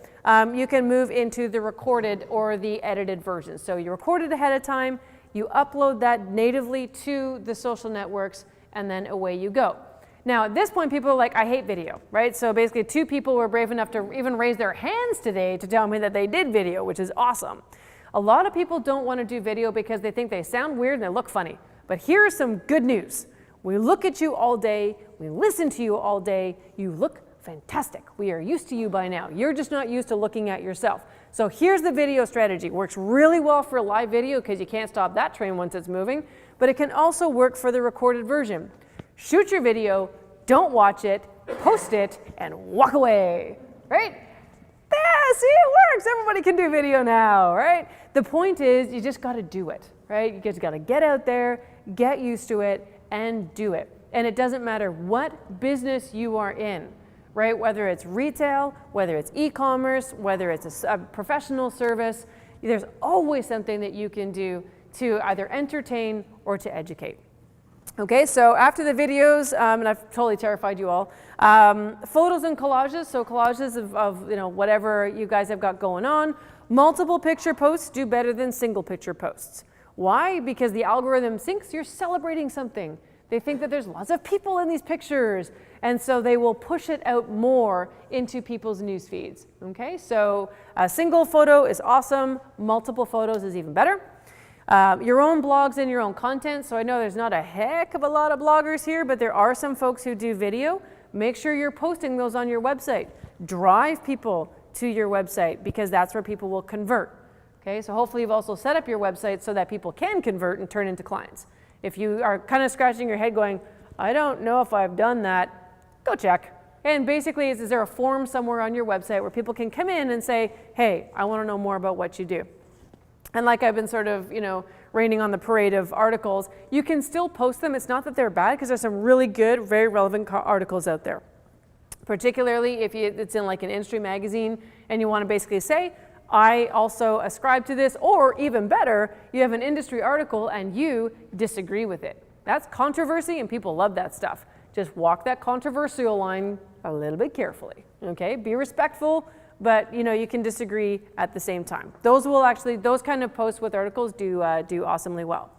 Speaker 2: you can move into the recorded or the edited version. So you record it ahead of time, you upload that natively to the social networks, and then away you go. Now at this point, people are like, I hate video, right? So basically 2 people were brave enough to even raise their hands today to tell me that they did video, which is awesome. A lot of people don't want to do video because they think they sound weird and they look funny. But here's some good news. We look at you all day, we listen to you all day, you look fantastic. We are used to you by now. You're just not used to looking at yourself. So here's the video strategy. Works really well for a live video because you can't stop that train once it's moving, but it can also work for the recorded version. Shoot your video, don't watch it, post it, and walk away, right? Yeah, see, it works. Everybody can do video now, right? The point is you just got to do it, right? You just got to get out there, get used to it, and do it. And it doesn't matter what business you are in, right? Whether it's retail, whether it's e-commerce, whether it's a professional service, there's always something that you can do to either entertain or to educate. Okay, so after the videos, and I've totally terrified you all, photos and collages, so collages of whatever you guys have got going on. Multiple picture posts do better than single picture posts. Why? Because the algorithm thinks you're celebrating something. They think that there's lots of people in these pictures, and so they will push it out more into people's news feeds. Okay, so a single photo is awesome, multiple photos is even better. Your own blogs and your own content. So I know there's not a heck of a lot of bloggers here, but there are some folks who do video. Make sure you're posting those on your website. Drive people to your website because that's where people will convert. Okay, so hopefully you've also set up your website so that people can convert and turn into clients. If you are kind of scratching your head going, I don't know if I've done that, go check. And basically, is there a form somewhere on your website where people can come in and say, hey, I want to know more about what you do. And like I've been sort of, raining on the parade of articles, you can still post them. It's not that they're bad because there's some really good, very relevant articles out there. particularly if it's in like an industry magazine and you want to basically say, I also ascribe to this, or even better, you have an industry article and you disagree with it. That's controversy and people love that stuff. Just walk that controversial line a little bit carefully, okay? Be respectful, but you can disagree at the same time. Those kind of posts with articles do awesomely well.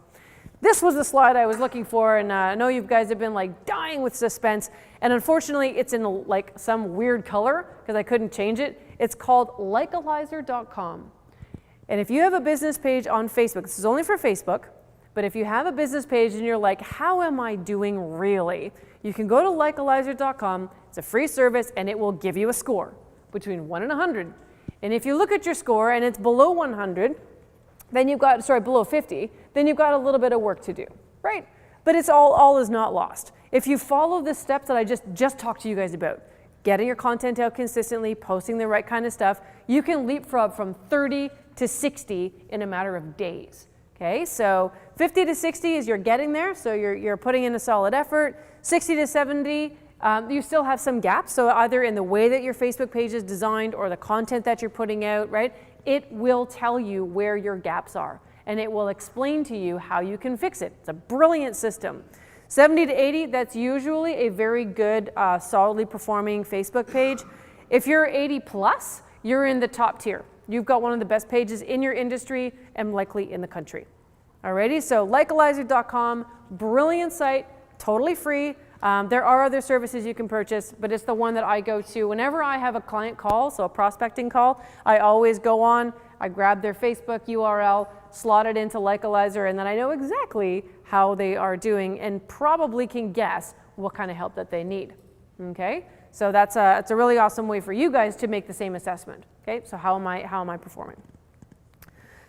Speaker 2: This was the slide I was looking for, and I know you guys have been like dying with suspense, and unfortunately it's in like some weird color because I couldn't change it. It's called likealizer.com. And if you have a business page on Facebook, this is only for Facebook, but if you have a business page and you're like, how am I doing really? You can go to likealizer.com. It's a free service and it will give you a score between 1 and 100. And if you look at your score and it's below 100, then you've got, below 50, then you've got a little bit of work to do, right? But it's all is not lost. If you follow the steps that I just talked to you guys about, getting your content out consistently, posting the right kind of stuff, you can leapfrog from 30 to 60 in a matter of days. Okay, so 50 to 60 is you're getting there, so you're putting in a solid effort. 60 to 70, you still have some gaps, so either in the way that your Facebook page is designed or the content that you're putting out, right? It will tell you where your gaps are, and it will explain to you how you can fix it. It's a brilliant system. 70 to 80, that's usually a very good, solidly performing Facebook page. If you're 80 plus, you're in the top tier. You've got one of the best pages in your industry and likely in the country. Alrighty, so likealizer.com, brilliant site, totally free. There are other services you can purchase, but it's the one that I go to whenever I have a client call, so a prospecting call. I always go on, I grab their Facebook URL, slot it into Likealizer, and then I know exactly how they are doing and probably can guess what kind of help that they need. Okay, so it's a really awesome way for you guys to make the same assessment. Okay, so how am I performing?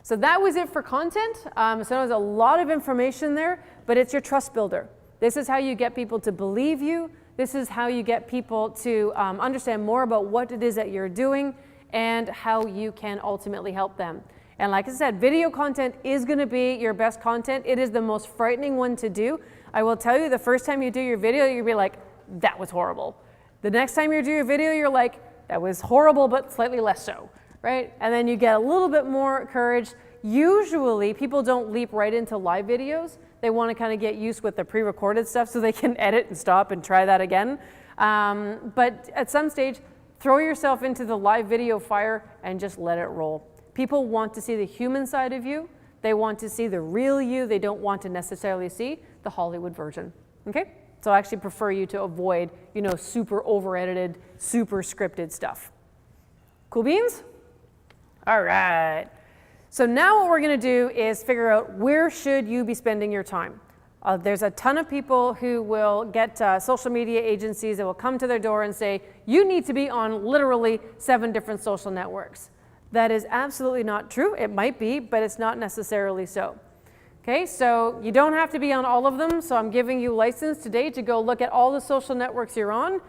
Speaker 2: So that was it for content. So there's a lot of information there, but it's your trust builder. This is how you get people to believe you. This is how you get people to understand more about what it is that you're doing and how you can ultimately help them. And like I said, video content is going to be your best content. It is the most frightening one to do. I will tell you, the first time you do your video, you'll be like, that was horrible. The next time you do your video, you're like, that was horrible, but slightly less so, right? And then you get a little bit more courage. Usually, people don't leap right into live videos. They want to kind of get used with the pre-recorded stuff so they can edit and stop and try that again. But at some stage, throw yourself into the live video fire and just let it roll. People want to see the human side of you. They want to see the real you. They don't want to necessarily see the Hollywood version, okay? So I actually prefer you to avoid, super over-edited, super scripted stuff. Cool beans? All right. So now what we're going to do is figure out where should you be spending your time. There's a ton of people who will get social media agencies that will come to their door and say, you need to be on literally 7 different social networks. That is absolutely not true. It might be, but it's not necessarily so. Okay, so you don't have to be on all of them, so I'm giving you license today to go look at all the social networks you're on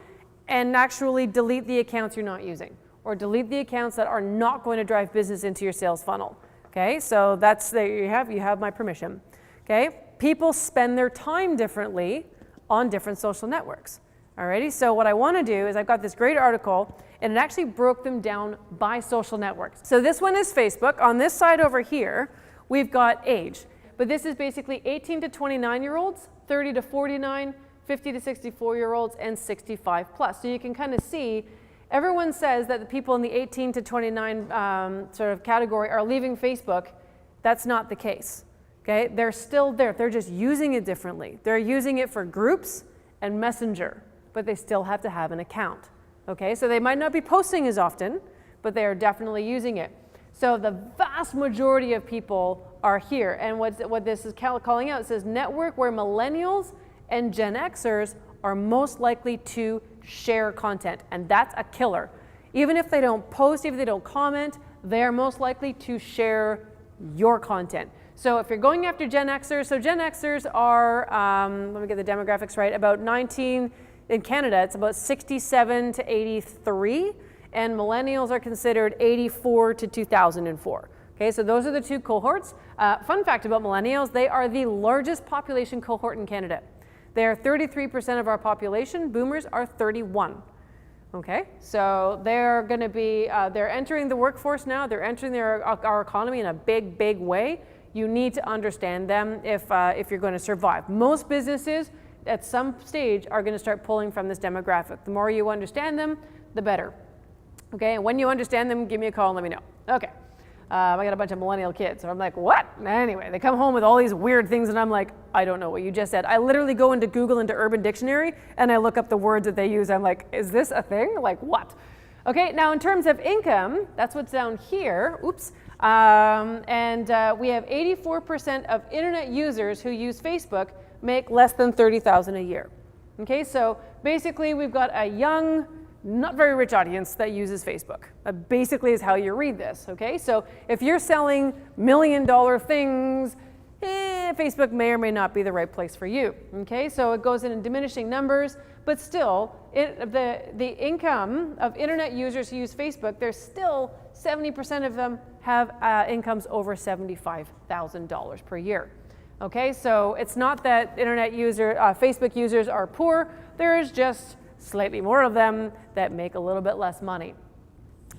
Speaker 2: and actually delete the accounts you're not using, or delete the accounts that are not going to drive business into your sales funnel. Okay, so there you have my permission. Okay, people spend their time differently on different social networks. Alrighty, so what I want to do is I've got this great article and it actually broke them down by social networks. So this one is Facebook. On this side over here, we've got age. But this is basically 18 to 29-year-olds, 30 to 49, 50 to 64-year-olds, and 65 plus. So you can kind of see, everyone says that the people in the 18 to 29 sort of category are leaving Facebook. That's not the case. Okay, they're still there. They're just using it differently. They're using it for groups and Messenger, but they still have to have an account. Okay, so they might not be posting as often, but they are definitely using it. So the vast majority of people are here. And what this is calling out, it says network where millennials and Gen Xers are most likely to share content. And that's a killer. Even if they don't post, even if they don't comment, they are most likely to share your content. So if you're going after Gen Xers, so Gen Xers are, let me get the demographics right, about 19, in Canada, it's about 67 to 83. And millennials are considered 84 to 2004. Okay, so those are the 2 cohorts. Fun fact about millennials, they are the largest population cohort in Canada. They are 33% of our population. Boomers are 31. Okay, so they're going to be, they're entering the workforce now. They're entering our economy in a big, big way. You need to understand them if you're going to survive. Most businesses at some stage are going to start pulling from this demographic. The more you understand them, the better. Okay, and when you understand them, give me a call and let me know. Okay, I got a bunch of millennial kids, so I'm like, what? Anyway, they come home with all these weird things, and I'm like, I don't know what you just said. I literally go into Google, into Urban Dictionary, and I look up the words that they use. I'm like, is this a thing? Like, what? Okay, now in terms of income, that's what's down here. Oops. We have 84% of internet users who use Facebook make less than $30,000 a year. Okay, so basically we've got a young, not very rich audience that uses Facebook. That basically is how you read this, okay? So if you're selling million-dollar things, Facebook may or may not be the right place for you, okay? So it goes in diminishing numbers, but still, the income of internet users who use Facebook, there's still 70% of them have incomes over $75,000 per year. Okay, so it's not that Facebook users are poor, there's just slightly more of them that make a little bit less money.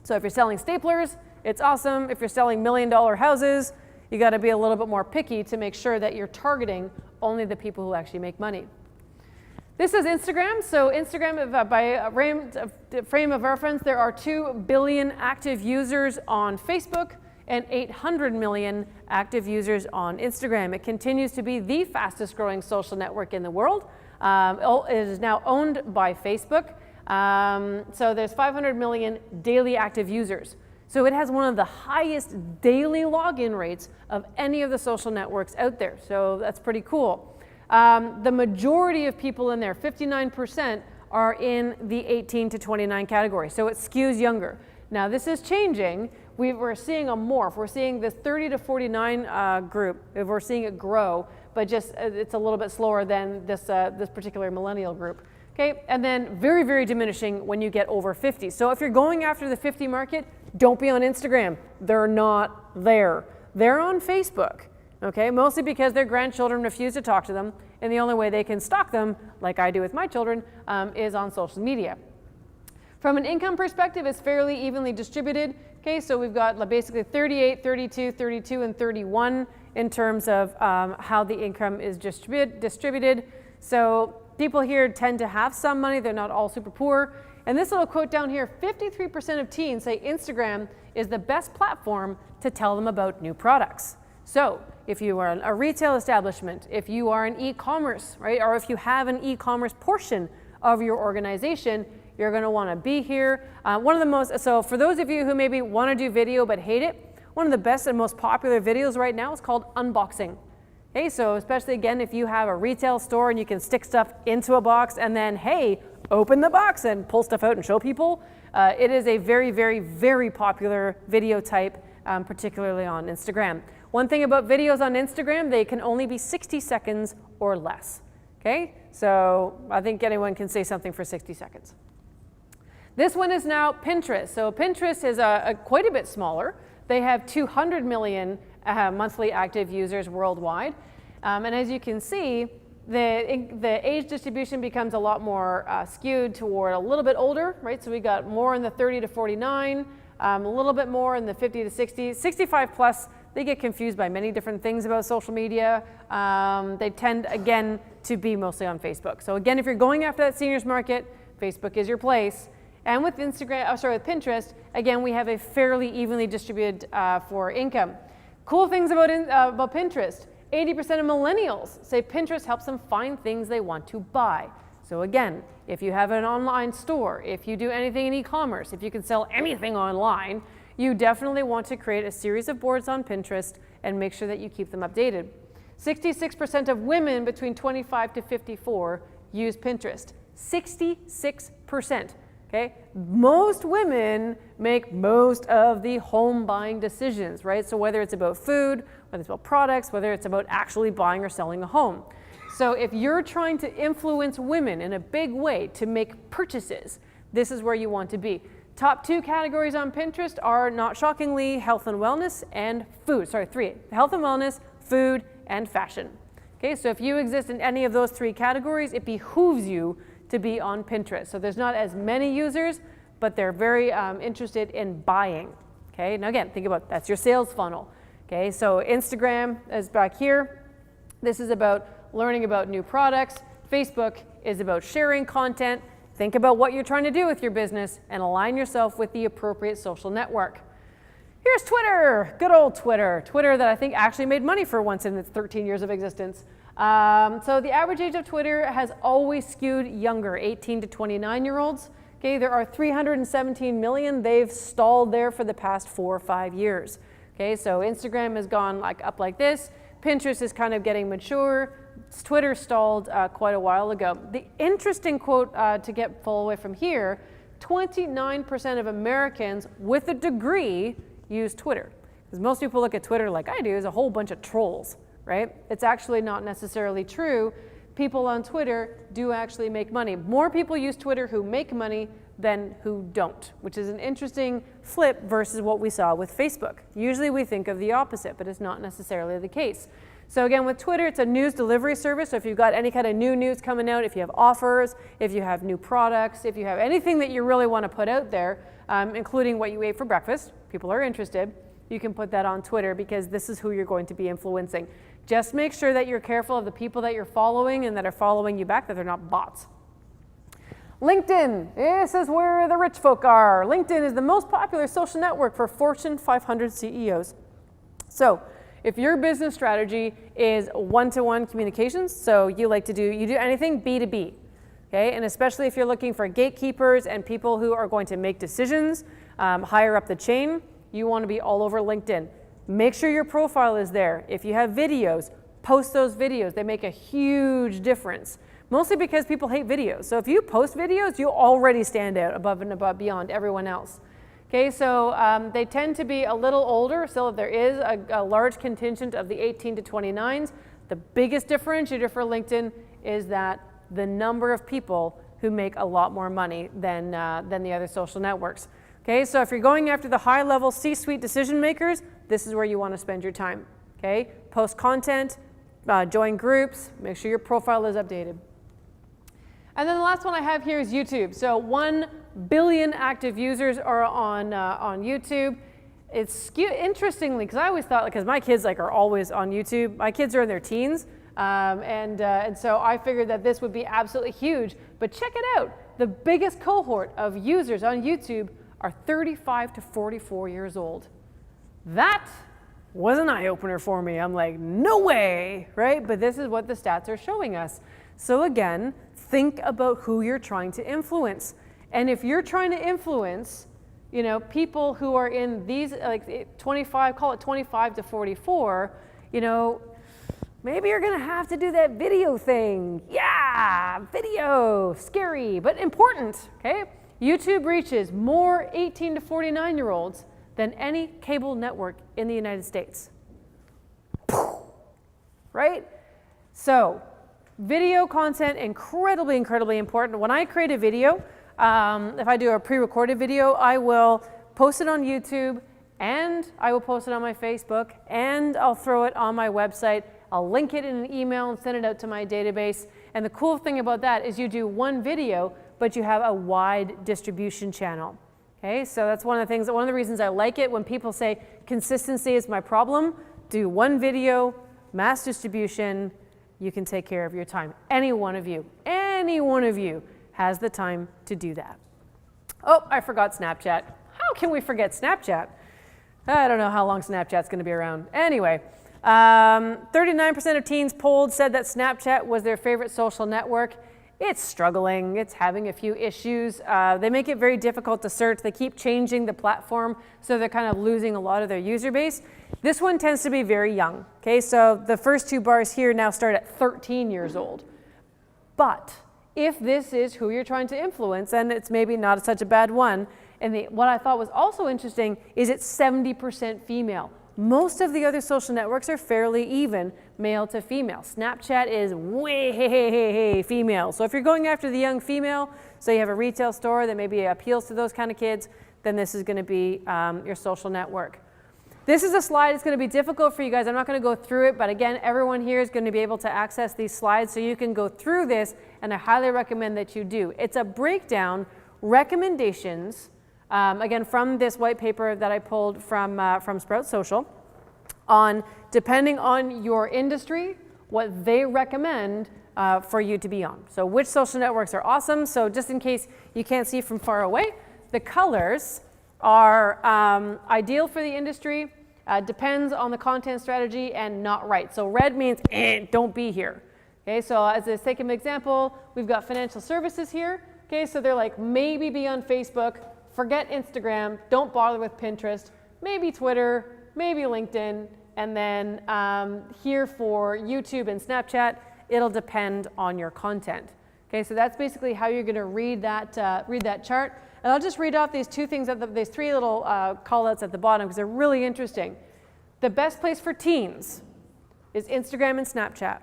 Speaker 2: So if you're selling staplers, it's awesome. If you're selling million-dollar houses, you got to be a little bit more picky to make sure that you're targeting only the people who actually make money. This is Instagram. So Instagram, by a frame of reference, there are 2 billion active users on Facebook and 800 million active users on Instagram. It continues to be the fastest growing social network in the world. It is now owned by Facebook. So there's 500 million daily active users. So it has one of the highest daily login rates of any of the social networks out there. So that's pretty cool. The majority of people in there, 59%, are in the 18 to 29 category. So it skews younger. Now this is changing. We're seeing a morph. We're seeing this 30 to 49 group. We're seeing it grow, but just it's a little bit slower than this particular millennial group. Okay, and then very, very diminishing when you get over 50. So if you're going after the 50 market, don't be on Instagram. They're not there. They're on Facebook. Okay, mostly because their grandchildren refuse to talk to them, and the only way they can stalk them, like I do with my children, is on social media. From an income perspective, it's fairly evenly distributed. Okay, so we've got basically 38, 32, 32, and 31 in terms of how the income is distributed. So people here tend to have some money. They're not all super poor. And this little quote down here, 53% of teens say Instagram is the best platform to tell them about new products. So if you are a retail establishment, if you are an e-commerce, right, or if you have an e-commerce portion of your organization, you're going to want to be here. So for those of you who maybe want to do video but hate it, one of the best and most popular videos right now is called unboxing. Okay, so especially again, if you have a retail store and you can stick stuff into a box and then, hey, open the box and pull stuff out and show people, it is a very, very, very popular video type, particularly on Instagram. One thing about videos on Instagram, they can only be 60 seconds or less. Okay, so I think anyone can say something for 60 seconds. This one is now Pinterest. So Pinterest is quite a bit smaller. They have 200 million monthly active users worldwide. And as you can see, the age distribution becomes a lot more skewed toward a little bit older, right? So we got more in the 30 to 49, a little bit more in the 50 to 60, 65 plus. They get confused by many different things about social media. They tend, again, to be mostly on Facebook. So again, if you're going after that seniors market, Facebook is your place. And with with Pinterest, again, we have a fairly evenly distributed for income. Cool things about Pinterest, 80% of millennials say Pinterest helps them find things they want to buy. So again, if you have an online store, if you do anything in e-commerce, if you can sell anything online, you definitely want to create a series of boards on Pinterest and make sure that you keep them updated. 66% of women between 25 to 54 use Pinterest. 66%. Okay, most women make most of the home buying decisions, right? So whether it's about food, whether it's about products, whether it's about actually buying or selling a home. So if you're trying to influence women in a big way to make purchases, this is where you want to be. Top 2 categories on Pinterest are, not shockingly, health and wellness and food. Sorry, 3. Health and wellness, food, and fashion. Okay, so if you exist in any of those 3 categories, it behooves you to be on Pinterest. So there's not as many users, but they're very interested in buying. Okay, now again, think about that's your sales funnel. Okay, so Instagram is back here. This is about learning about new products. Facebook is about sharing content. Think about what you're trying to do with your business and align yourself with the appropriate social network. Here's Twitter, good old Twitter. Twitter that I think actually made money for once in its 13 years of existence. So the average age of Twitter has always skewed younger, 18 to 29-year-olds. Okay, there are 317 million. They've stalled there for the past 4 or 5 years. Okay, so Instagram has gone up like this. Pinterest is kind of getting mature. Twitter stalled quite a while ago. The interesting quote to get full away from here, 29% of Americans with a degree use Twitter. Because most people look at Twitter like I do as a whole bunch of trolls, right? It's actually not necessarily true. People on Twitter do actually make money. More people use Twitter who make money than who don't, which is an interesting flip versus what we saw with Facebook. Usually we think of the opposite, but it's not necessarily the case. So again, with Twitter, it's a news delivery service. So if you've got any kind of new news coming out, if you have offers, if you have new products, if you have anything that you really want to put out there, including what you ate for breakfast, people are interested, you can put that on Twitter because this is who you're going to be influencing. Just make sure that you're careful of the people that you're following and that are following you back, that they're not bots. LinkedIn, this is where the rich folk are. LinkedIn is the most popular social network for Fortune 500 CEOs. So if your business strategy is one-to-one communications, so you do anything B2B, okay? And especially if you're looking for gatekeepers and people who are going to make decisions higher up the chain, you want to be all over LinkedIn. Make sure your profile is there. If you have videos, post those videos. They make a huge difference, mostly because people hate videos. So if you post videos, you already stand out above and above beyond everyone else. Okay, so they tend to be a little older, so there is a large contingent of the 18 to 29s. The biggest differentiator for LinkedIn is that the number of people who make a lot more money than the other social networks. Okay, so if you're going after the high-level C-suite decision makers, this is where you want to spend your time. Okay, post content, join groups, make sure your profile is updated. And then the last one I have here is YouTube. So 1 billion active users are on YouTube. It's interestingly, because I always thought, because my kids are always on YouTube. My kids are in their teens, and so I figured that this would be absolutely huge. But check it out. The biggest cohort of users on YouTube are 35 to 44 years old. That was an eye-opener for me. I'm like, no way, right? But this is what the stats are showing us. So again, think about who you're trying to influence. And if you're trying to influence, people who are in these 25, call it 25 to 44, maybe you're gonna have to do that video thing. Yeah, video, scary, but important, okay? YouTube reaches more 18 to 49-year-olds than any cable network in the United States. Right? So, video content, incredibly, incredibly important. When I create a video, if I do a pre-recorded video, I will post it on YouTube, and I will post it on my Facebook, and I'll throw it on my website. I'll link it in an email and send it out to my database. And the cool thing about that is you do one video, but you have a wide distribution channel. Okay, so that's one of the reasons I like it when people say consistency is my problem. Do one video, mass distribution, you can take care of your time. Any one of you has the time to do that. Oh, I forgot Snapchat. How can we forget Snapchat? I don't know how long Snapchat's going to be around. Anyway, 39% of teens polled said that Snapchat was their favorite social network. It's struggling, it's having a few issues. They make it very difficult to search. They keep changing the platform, so they're kind of losing a lot of their user base. This one tends to be very young. Okay, so the first 2 bars here now start at 13 years old. But if this is who you're trying to influence, then it's maybe not such a bad one. And what I thought was also interesting is it's 70% female. Most of the other social networks are fairly even male to female. Snapchat is way female. So if you're going after the young female, so you have a retail store that maybe appeals to those kind of kids, then this is going to be your social network. This is a slide. It's going to be difficult for you guys. I'm not going to go through it, but again, everyone here is going to be able to access these slides so you can go through this, and I highly recommend that you do. It's a breakdown, recommendations, again, from this white paper that I pulled from Sprout Social, on, depending on your industry, what they recommend for you to be on. So which social networks are awesome. So just in case you can't see from far away, the colors are ideal for the industry, depends on the content strategy, and not right. So red means don't be here. Okay, so as a sake of an example, we've got financial services here. Okay, so they're like, maybe be on Facebook, forget Instagram, don't bother with Pinterest, maybe Twitter, maybe LinkedIn, and then here for YouTube and Snapchat, it'll depend on your content. Okay, so that's basically how you're going to read that chart. And I'll just read off these two things, these three little call-outs at the bottom because they're really interesting. The best place for teens is Instagram and Snapchat.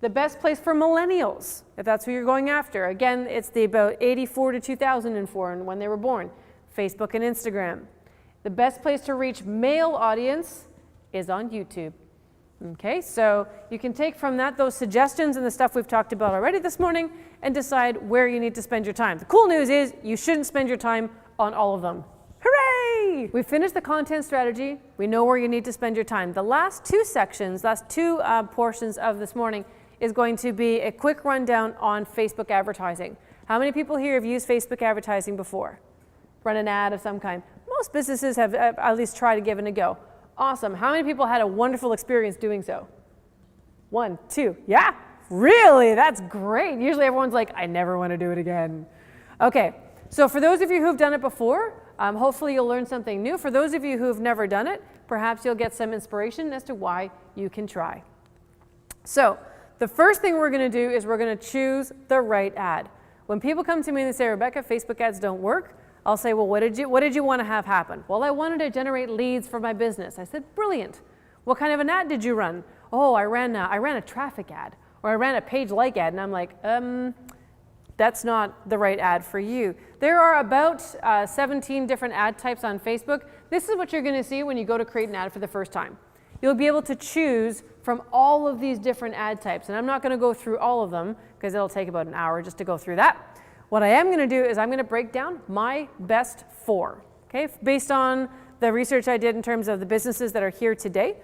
Speaker 2: The best place for millennials, if that's who you're going after. Again, it's the about 84 to 2004 and when they were born. Facebook and Instagram. The best place to reach male audience is on YouTube. Okay, so you can take from that those suggestions and the stuff we've talked about already this morning and decide where you need to spend your time. The cool news is you shouldn't spend your time on all of them. Hooray! We finished the content strategy. We know where you need to spend your time. The last two sections, last two portions of this morning is going to be a quick rundown on Facebook advertising. How many people here have used Facebook advertising before? Run an ad of some kind. Most businesses have at least tried to give it a go. Awesome. How many people had a wonderful experience doing so? 1, 2. Yeah, really? That's great. Usually everyone's like, I never want to do it again. Okay, so for those of you who've done it before, hopefully you'll learn something new. For those of you who've never done it, perhaps you'll get some inspiration as to why you can try. So the first thing we're going to do is we're going to choose the right ad. When people come to me and they say, Rebecca, Facebook ads don't work, I'll say, well, what did you want to have happen? Well, I wanted to generate leads for my business. I said, brilliant. What kind of an ad did you run? Oh, I ran a traffic ad, or I ran a page like ad. And I'm like, that's not the right ad for you. There are about 17 different ad types on Facebook. This is what you're going to see when you go to create an ad for the first time. You'll be able to choose from all of these different ad types. And I'm not going to go through all of them because it'll take about an hour just to go through that. What I am going to do is I'm going to break down my best 4, okay? Based on the research I did in terms of the businesses that are here today,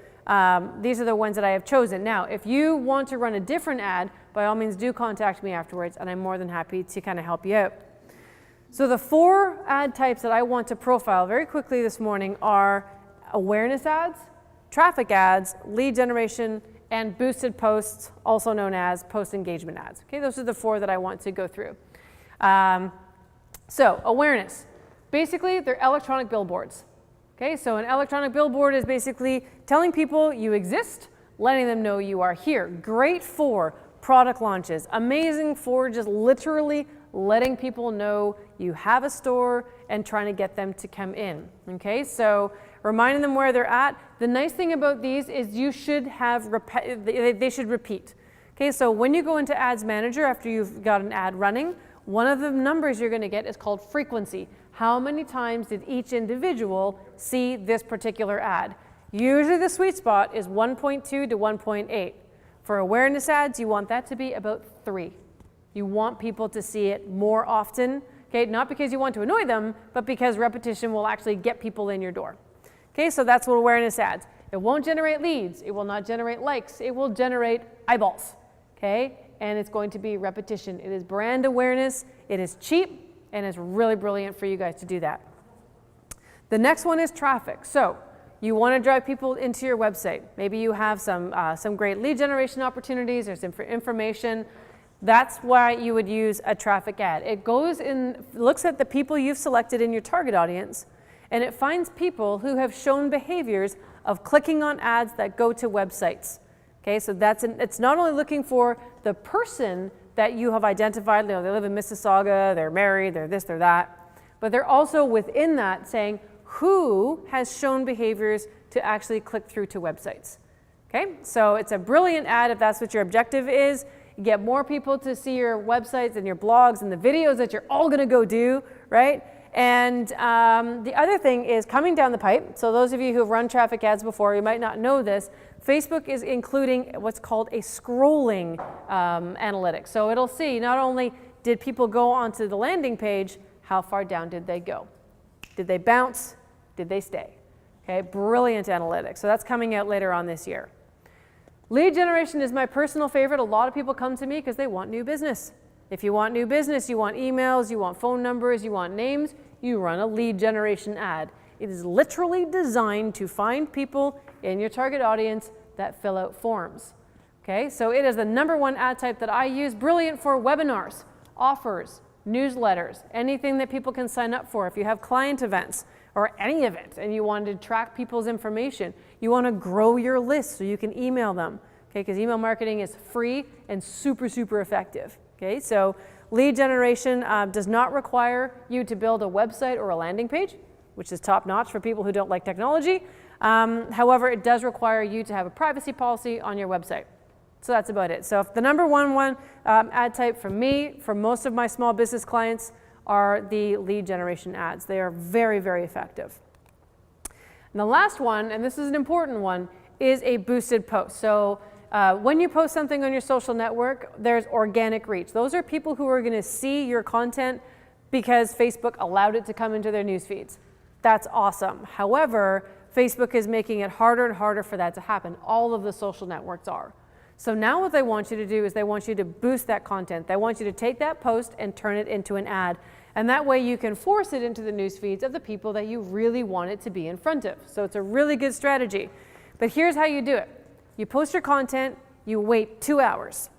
Speaker 2: these are the ones that I have chosen. Now, if you want to run a different ad, by all means do contact me afterwards, and I'm more than happy to kind of help you out. So the 4 ad types that I want to profile very quickly this morning are awareness ads, traffic ads, lead generation, and boosted posts, also known as post engagement ads. Okay, those are the 4 that I want to go through. So awareness, basically they're electronic billboards. Okay, so an electronic billboard is basically telling people you exist, letting them know you are here. Great for product launches, amazing for just literally letting people know you have a store and trying to get them to come in. Okay, so reminding them where they're at. The nice thing about these is you should have, they should repeat. Okay, so when you go into Ads Manager after you've got an ad running, one of the numbers you're going to get is called frequency. How many times did each individual see this particular ad? Usually the sweet spot is 1.2 to 1.8. For awareness ads, you want that to be about 3. You want people to see it more often, okay? Not because you want to annoy them, but because repetition will actually get people in your door. Okay, so that's what awareness ads. It won't generate leads. It will not generate likes. It will generate eyeballs, okay? And it's going to be repetition. It is brand awareness, it is cheap, and it's really brilliant for you guys to do that. The next one is traffic. So you want to drive people into your website. Maybe you have some great lead generation opportunities or some information. That's why you would use a traffic ad. It goes in, looks at the people you've selected in your target audience, and it finds people who have shown behaviors of clicking on ads that go to websites. Okay, so it's not only looking for the person that you have identified, you know, they live in Mississauga, they're married, they're this, they're that, but they're also within that saying who has shown behaviors to actually click through to websites. Okay, so it's a brilliant ad if that's what your objective is. You get more people to see your websites and your blogs and the videos that you're all gonna go do, right? And the other thing is coming down the pipe. So those of you who have run traffic ads before, you might not know this. Facebook is including what's called a scrolling analytics. So it'll see not only did people go onto the landing page, how far down did they go? Did they bounce? Did they stay? Okay, brilliant analytics. So that's coming out later on this year. Lead generation is my personal favorite. A lot of people come to me because they want new business. If you want new business, you want emails, you want phone numbers, you want names, you run a lead generation ad. It is literally designed to find people in your target audience that fill out forms. Okay, so it is the #1 ad type that I use, brilliant for webinars, offers, newsletters, anything that people can sign up for. If you have client events or any event and you want to track people's information, you want to grow your list so you can email them, okay, because email marketing is free and super, super effective. Okay, so lead generation does not require you to build a website or a landing page, which is top notch for people who don't like technology. However, it does require you to have a privacy policy on your website. So that's about it. So if the #1 ad type for me, for most of my small business clients, are the lead generation ads. They are very, very effective. And the last one, and this is an important one, is a boosted post. So when you post something on your social network, there's organic reach. Those are people who are going to see your content because Facebook allowed it to come into their news feeds. That's awesome. However, Facebook is making it harder and harder for that to happen. All of the social networks are. So now what they want you to do is they want you to boost that content. They want you to take that post and turn it into an ad. And that way you can force it into the news feeds of the people that you really want it to be in front of. So it's a really good strategy. But here's how you do it. You post your content, you wait 2 hours,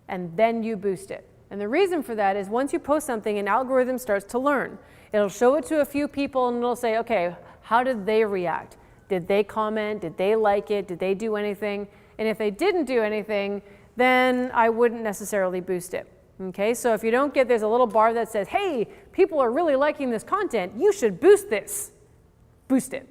Speaker 2: and then you boost it. And the reason for that is once you post something, an algorithm starts to learn. It'll show it to a few people and it'll say, okay, how did they react? Did they comment? Did they like it? Did they do anything? And if they didn't do anything, then I wouldn't necessarily boost it. Okay, so if you don't get, there's a little bar that says, hey, people are really liking this content, you should boost this. Boost it,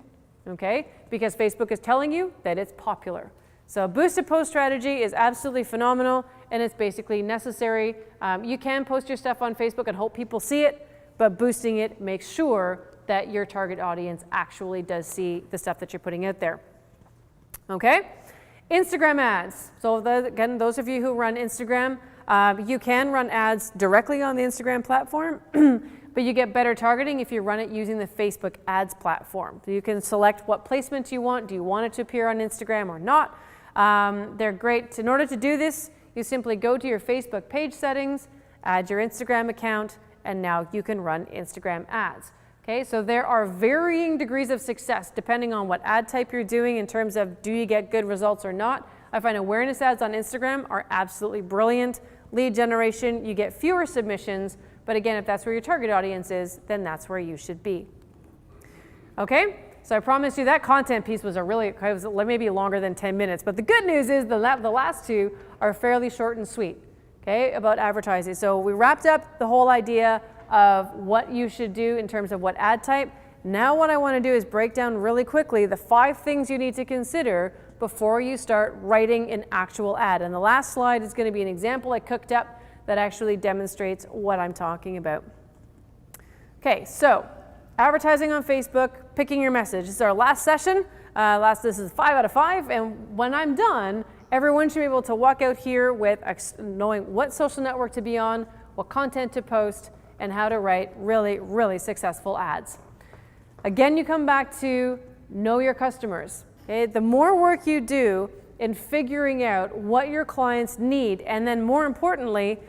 Speaker 2: okay? Because Facebook is telling you that it's popular. So a boosted post strategy is absolutely phenomenal and it's basically necessary. You can post your stuff on Facebook and hope people see it, but boosting it makes sure that your target audience actually does see the stuff that you're putting out there. Okay? Instagram ads. So again, those of you who run Instagram, you can run ads directly on the Instagram platform, but you get better targeting if you run it using the Facebook ads platform. So you can select what placement you want. Do you want it to appear on Instagram or not? They're great. In order to do this, you simply go to your Facebook page settings, add your Instagram account, and now you can run Instagram ads. Okay, so there are varying degrees of success depending on what ad type you're doing in terms of do you get good results or not. I find awareness ads on Instagram are absolutely brilliant. Lead generation, you get fewer submissions, but again, if that's where your target audience is, then that's where you should be. Okay, so I promised you that content piece was maybe longer than 10 minutes, but the good news is the last two are fairly short and sweet, okay, about advertising. So we wrapped up the whole idea of what you should do in terms of what ad type. Now what I want to do is break down really quickly the 5 things you need to consider before you start writing an actual ad. And the last slide is going to be an example I cooked up that actually demonstrates what I'm talking about. Okay, so advertising on Facebook, picking your message. This is our last session. This is 5 out of 5, and when I'm done, everyone should be able to walk out here with knowing what social network to be on, what content to post, and how to write really, really successful ads. Again, you come back to know your customers. Okay? The more work you do in figuring out what your clients need, and then more importantly,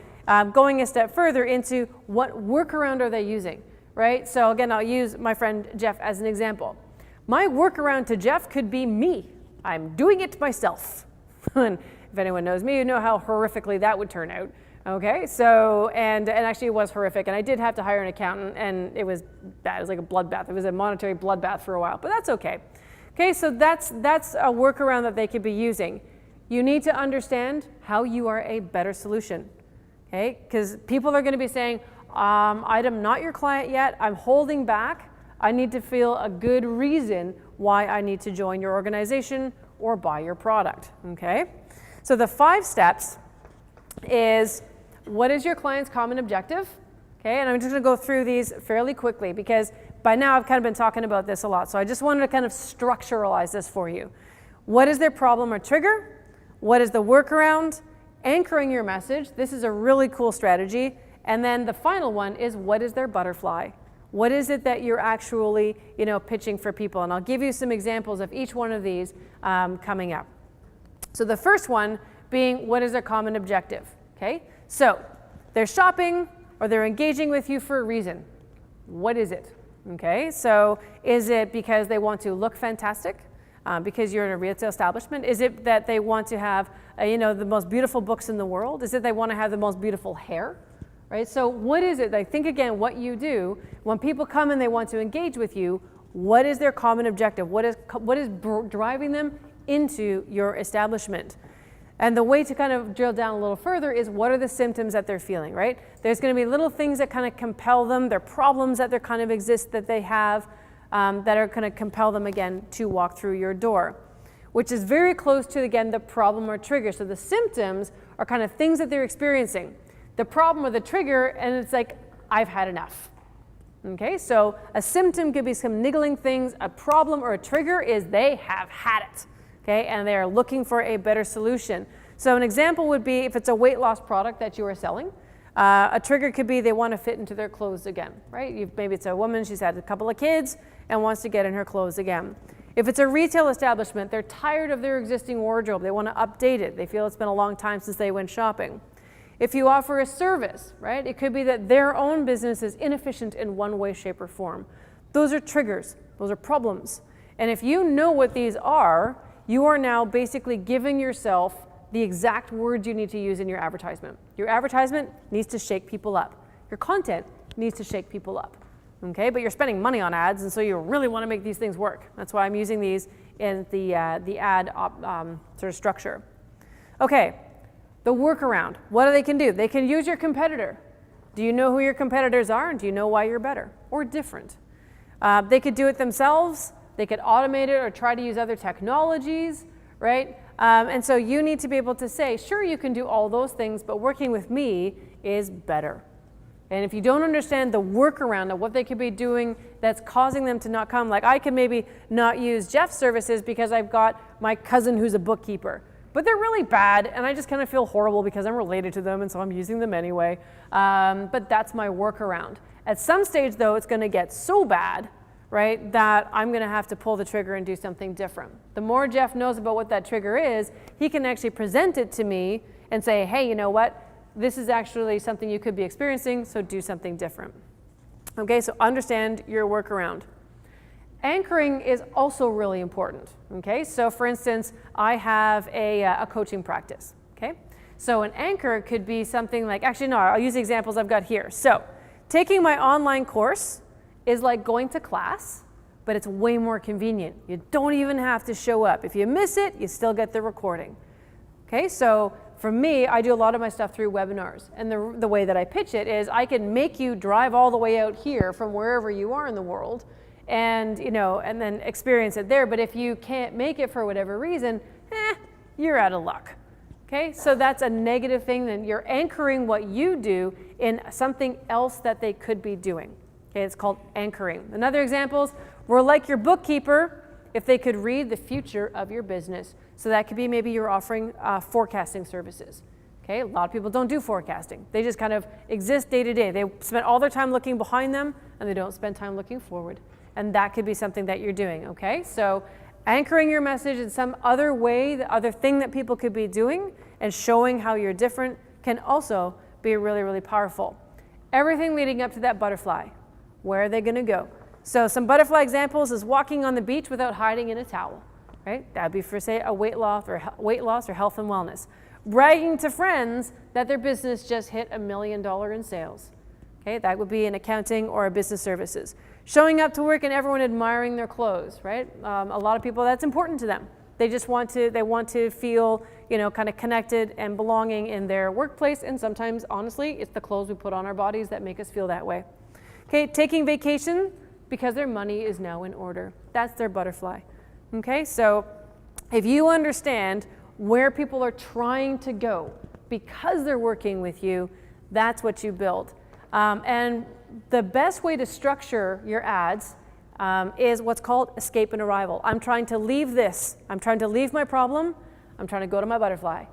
Speaker 2: going a step further into what workaround are they using, right? So again, I'll use my friend Jeff as an example. My workaround to Jeff could be me. I'm doing it myself. And if anyone knows me, you know how horrifically that would turn out. Okay, so, and actually it was horrific, and I did have to hire an accountant, and it was bad. It was like a bloodbath. It was a monetary bloodbath for a while, but that's okay. Okay, so that's a workaround that they could be using. You need to understand how you are a better solution, okay? Because people are going to be saying, I'm not your client yet. I'm holding back. I need to feel a good reason why I need to join your organization or buy your product, okay? So the 5 steps is, what is your client's common objective? Okay, and I'm just going to go through these fairly quickly because by now I've kind of been talking about this a lot. So I just wanted to kind of structuralize this for you. What is their problem or trigger? What is the workaround? Anchoring your message. This is a really cool strategy. And then the final one is, what is their butterfly? What is it that you're actually, pitching for people? And I'll give you some examples of each one of these coming up. So the first one being, what is their common objective? Okay, so they're shopping or they're engaging with you for a reason. What is it? Okay, so is it because they want to look fantastic? Because you're in a retail establishment? Is it that they want to have, the most beautiful books in the world? Is it they want to have the most beautiful hair? Right? So what is it? Like, think again what you do when people come and they want to engage with you. What is their common objective? What is driving them into your establishment? And the way to kind of drill down a little further is, what are the symptoms that they're feeling, right? There's going to be little things that kind of compel them, their problems that they're kind of exist that they have that are going to compel them again to walk through your door, which is very close to, again, the problem or trigger. So the symptoms are kind of things that they're experiencing. The problem or the trigger, and it's like, I've had enough. Okay, so a symptom could be some niggling things. A problem or a trigger is they have had it. Okay, and they are looking for a better solution. So an example would be if it's a weight loss product that you are selling. A trigger could be they want to fit into their clothes again, right? Maybe it's a woman, she's had a couple of kids and wants to get in her clothes again. If it's a retail establishment, they're tired of their existing wardrobe. They want to update it. They feel it's been a long time since they went shopping. If you offer a service, right, it could be that their own business is inefficient in one way, shape, or form. Those are triggers. Those are problems. And if you know what these are, you are now basically giving yourself the exact words you need to use in your advertisement. Your advertisement needs to shake people up. Your content needs to shake people up. Okay, but you're spending money on ads, and so you really want to make these things work. That's why I'm using these in the ad sort of structure. Okay, the workaround. What they can do? They can use your competitor. Do you know who your competitors are, and do you know why you're better or different? They could do it themselves. They could automate it or try to use other technologies, right? And so you need to be able to say, sure, you can do all those things, but working with me is better. And if you don't understand the workaround of what they could be doing that's causing them to not come, like I could maybe not use Jeff's services because I've got my cousin who's a bookkeeper, but they're really bad and I just kind of feel horrible because I'm related to them and so I'm using them anyway. But that's my workaround. At some stage though, it's gonna get so bad, right, that I'm going to have to pull the trigger and do something different. The more Jeff knows about what that trigger is, he can actually present it to me and say, hey, you know what? This is actually something you could be experiencing, so do something different. Okay, so understand your workaround. Anchoring is also really important. Okay, so for instance, I have a coaching practice. Okay, so an anchor could be something like, actually no, I'll use the examples I've got here. So taking my online course is like going to class, but it's way more convenient. You don't even have to show up. If you miss it, you still get the recording. Okay, so for me, I do a lot of my stuff through webinars. And the way that I pitch it is I can make you drive all the way out here from wherever you are in the world and, and then experience it there. But if you can't make it for whatever reason, you're out of luck. Okay, so that's a negative thing. Then you're anchoring what you do in something else that they could be doing. Okay, it's called anchoring. Another example is we're like your bookkeeper if they could read the future of your business. So that could be maybe you're offering forecasting services. Okay, a lot of people don't do forecasting. They just kind of exist day to day. They spend all their time looking behind them and they don't spend time looking forward. And that could be something that you're doing, okay? So anchoring your message in some other way, the other thing that people could be doing and showing how you're different can also be really, really powerful. Everything leading up to that butterfly. Where are they going to go? So some butterfly examples is walking on the beach without hiding in a towel, right? That'd be for, say, a weight loss or health and wellness. Bragging to friends that their business just hit $1 million in sales. Okay, that would be in accounting or a business services. Showing up to work and everyone admiring their clothes, right? A lot of people, that's important to them. They just want to feel, kind of connected and belonging in their workplace. And sometimes, honestly, it's the clothes we put on our bodies that make us feel that way. Okay, taking vacation because their money is now in order. That's their butterfly. Okay, so if you understand where people are trying to go because they're working with you, that's what you build. And the best way to structure your ads is what's called escape and arrival. I'm trying to leave this. I'm trying to leave my problem. I'm trying to go to my butterfly.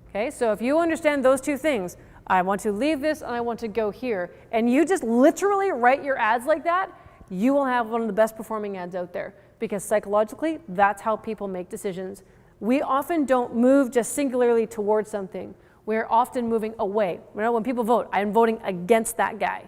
Speaker 2: Okay, so if you understand those two things, I want to leave this and I want to go here, and you just literally write your ads like that, you will have one of the best performing ads out there, because psychologically, that's how people make decisions. We often don't move just singularly towards something. We're often moving away. You know, when people vote, I'm voting against that guy.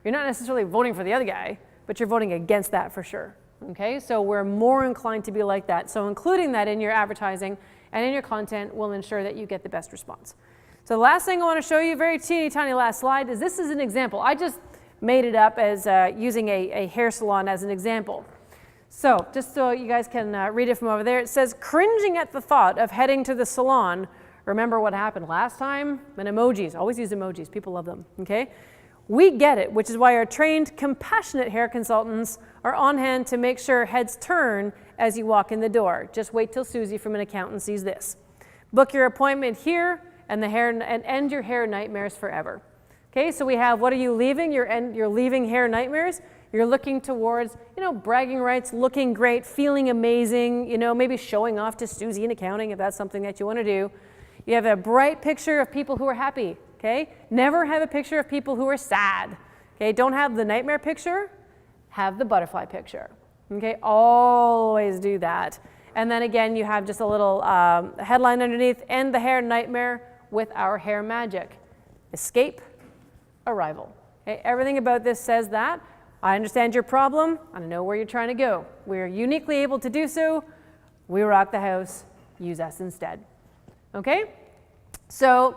Speaker 2: You're not necessarily voting for the other guy, but you're voting against that for sure. Okay, so we're more inclined to be like that. So including that in your advertising and in your content will ensure that you get the best response. So the last thing I want to show you, very teeny tiny last slide, is this is an example. I just made it up as using a hair salon as an example. So just so you guys can read it from over there, it says, cringing at the thought of heading to the salon. Remember what happened last time? And emojis, always use emojis, people love them, okay? We get it, which is why our trained, compassionate hair consultants are on hand to make sure heads turn as you walk in the door. Just wait till Susie from an accountant sees this. Book your appointment here and end your hair nightmares forever. Okay, so we have, what are you leaving? You're leaving hair nightmares. You're looking towards, you know, bragging rights, looking great, feeling amazing, you know, maybe showing off to Susie in accounting if that's something that you want to do. You have a bright picture of people who are happy, okay? Never have a picture of people who are sad, okay? Don't have the nightmare picture, have the butterfly picture, okay? Always do that. And then again, you have just a little headline underneath, end the hair nightmare with our hair magic. Escape, arrival. Okay? Everything about this says that. I understand your problem. I know where you're trying to go. We're uniquely able to do so. We rock the house. Use us instead. Okay? So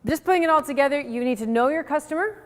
Speaker 2: just putting it all together, you need to know your customer.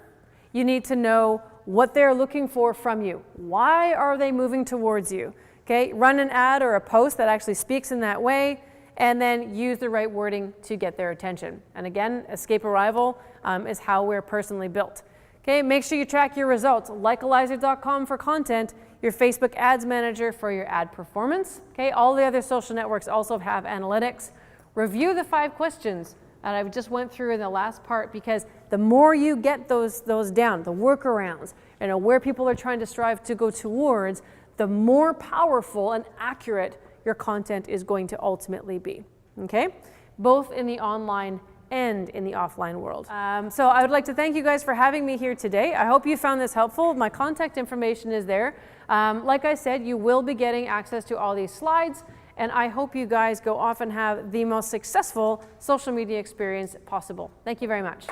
Speaker 2: You need to know what they're looking for from you. Why are they moving towards you? Okay? Run an ad or a post that actually speaks in that way, and then use the right wording to get their attention. And again, escape arrival is how we're personally built. Okay, make sure you track your results. Likealizer.com for content, your Facebook Ads Manager for your ad performance. Okay, all the other social networks also have analytics. Review the 5 questions that I just went through in the last part, because the more you get those down, the workarounds, you know, where people are trying to strive to go towards, the more powerful and accurate your content is going to ultimately be, okay? Both in the online and in the offline world. So I would like to thank you guys for having me here today. I hope you found this helpful. My contact information is there. Like I said, you will be getting access to all these slides, and I hope you guys go off and have the most successful social media experience possible. Thank you very much.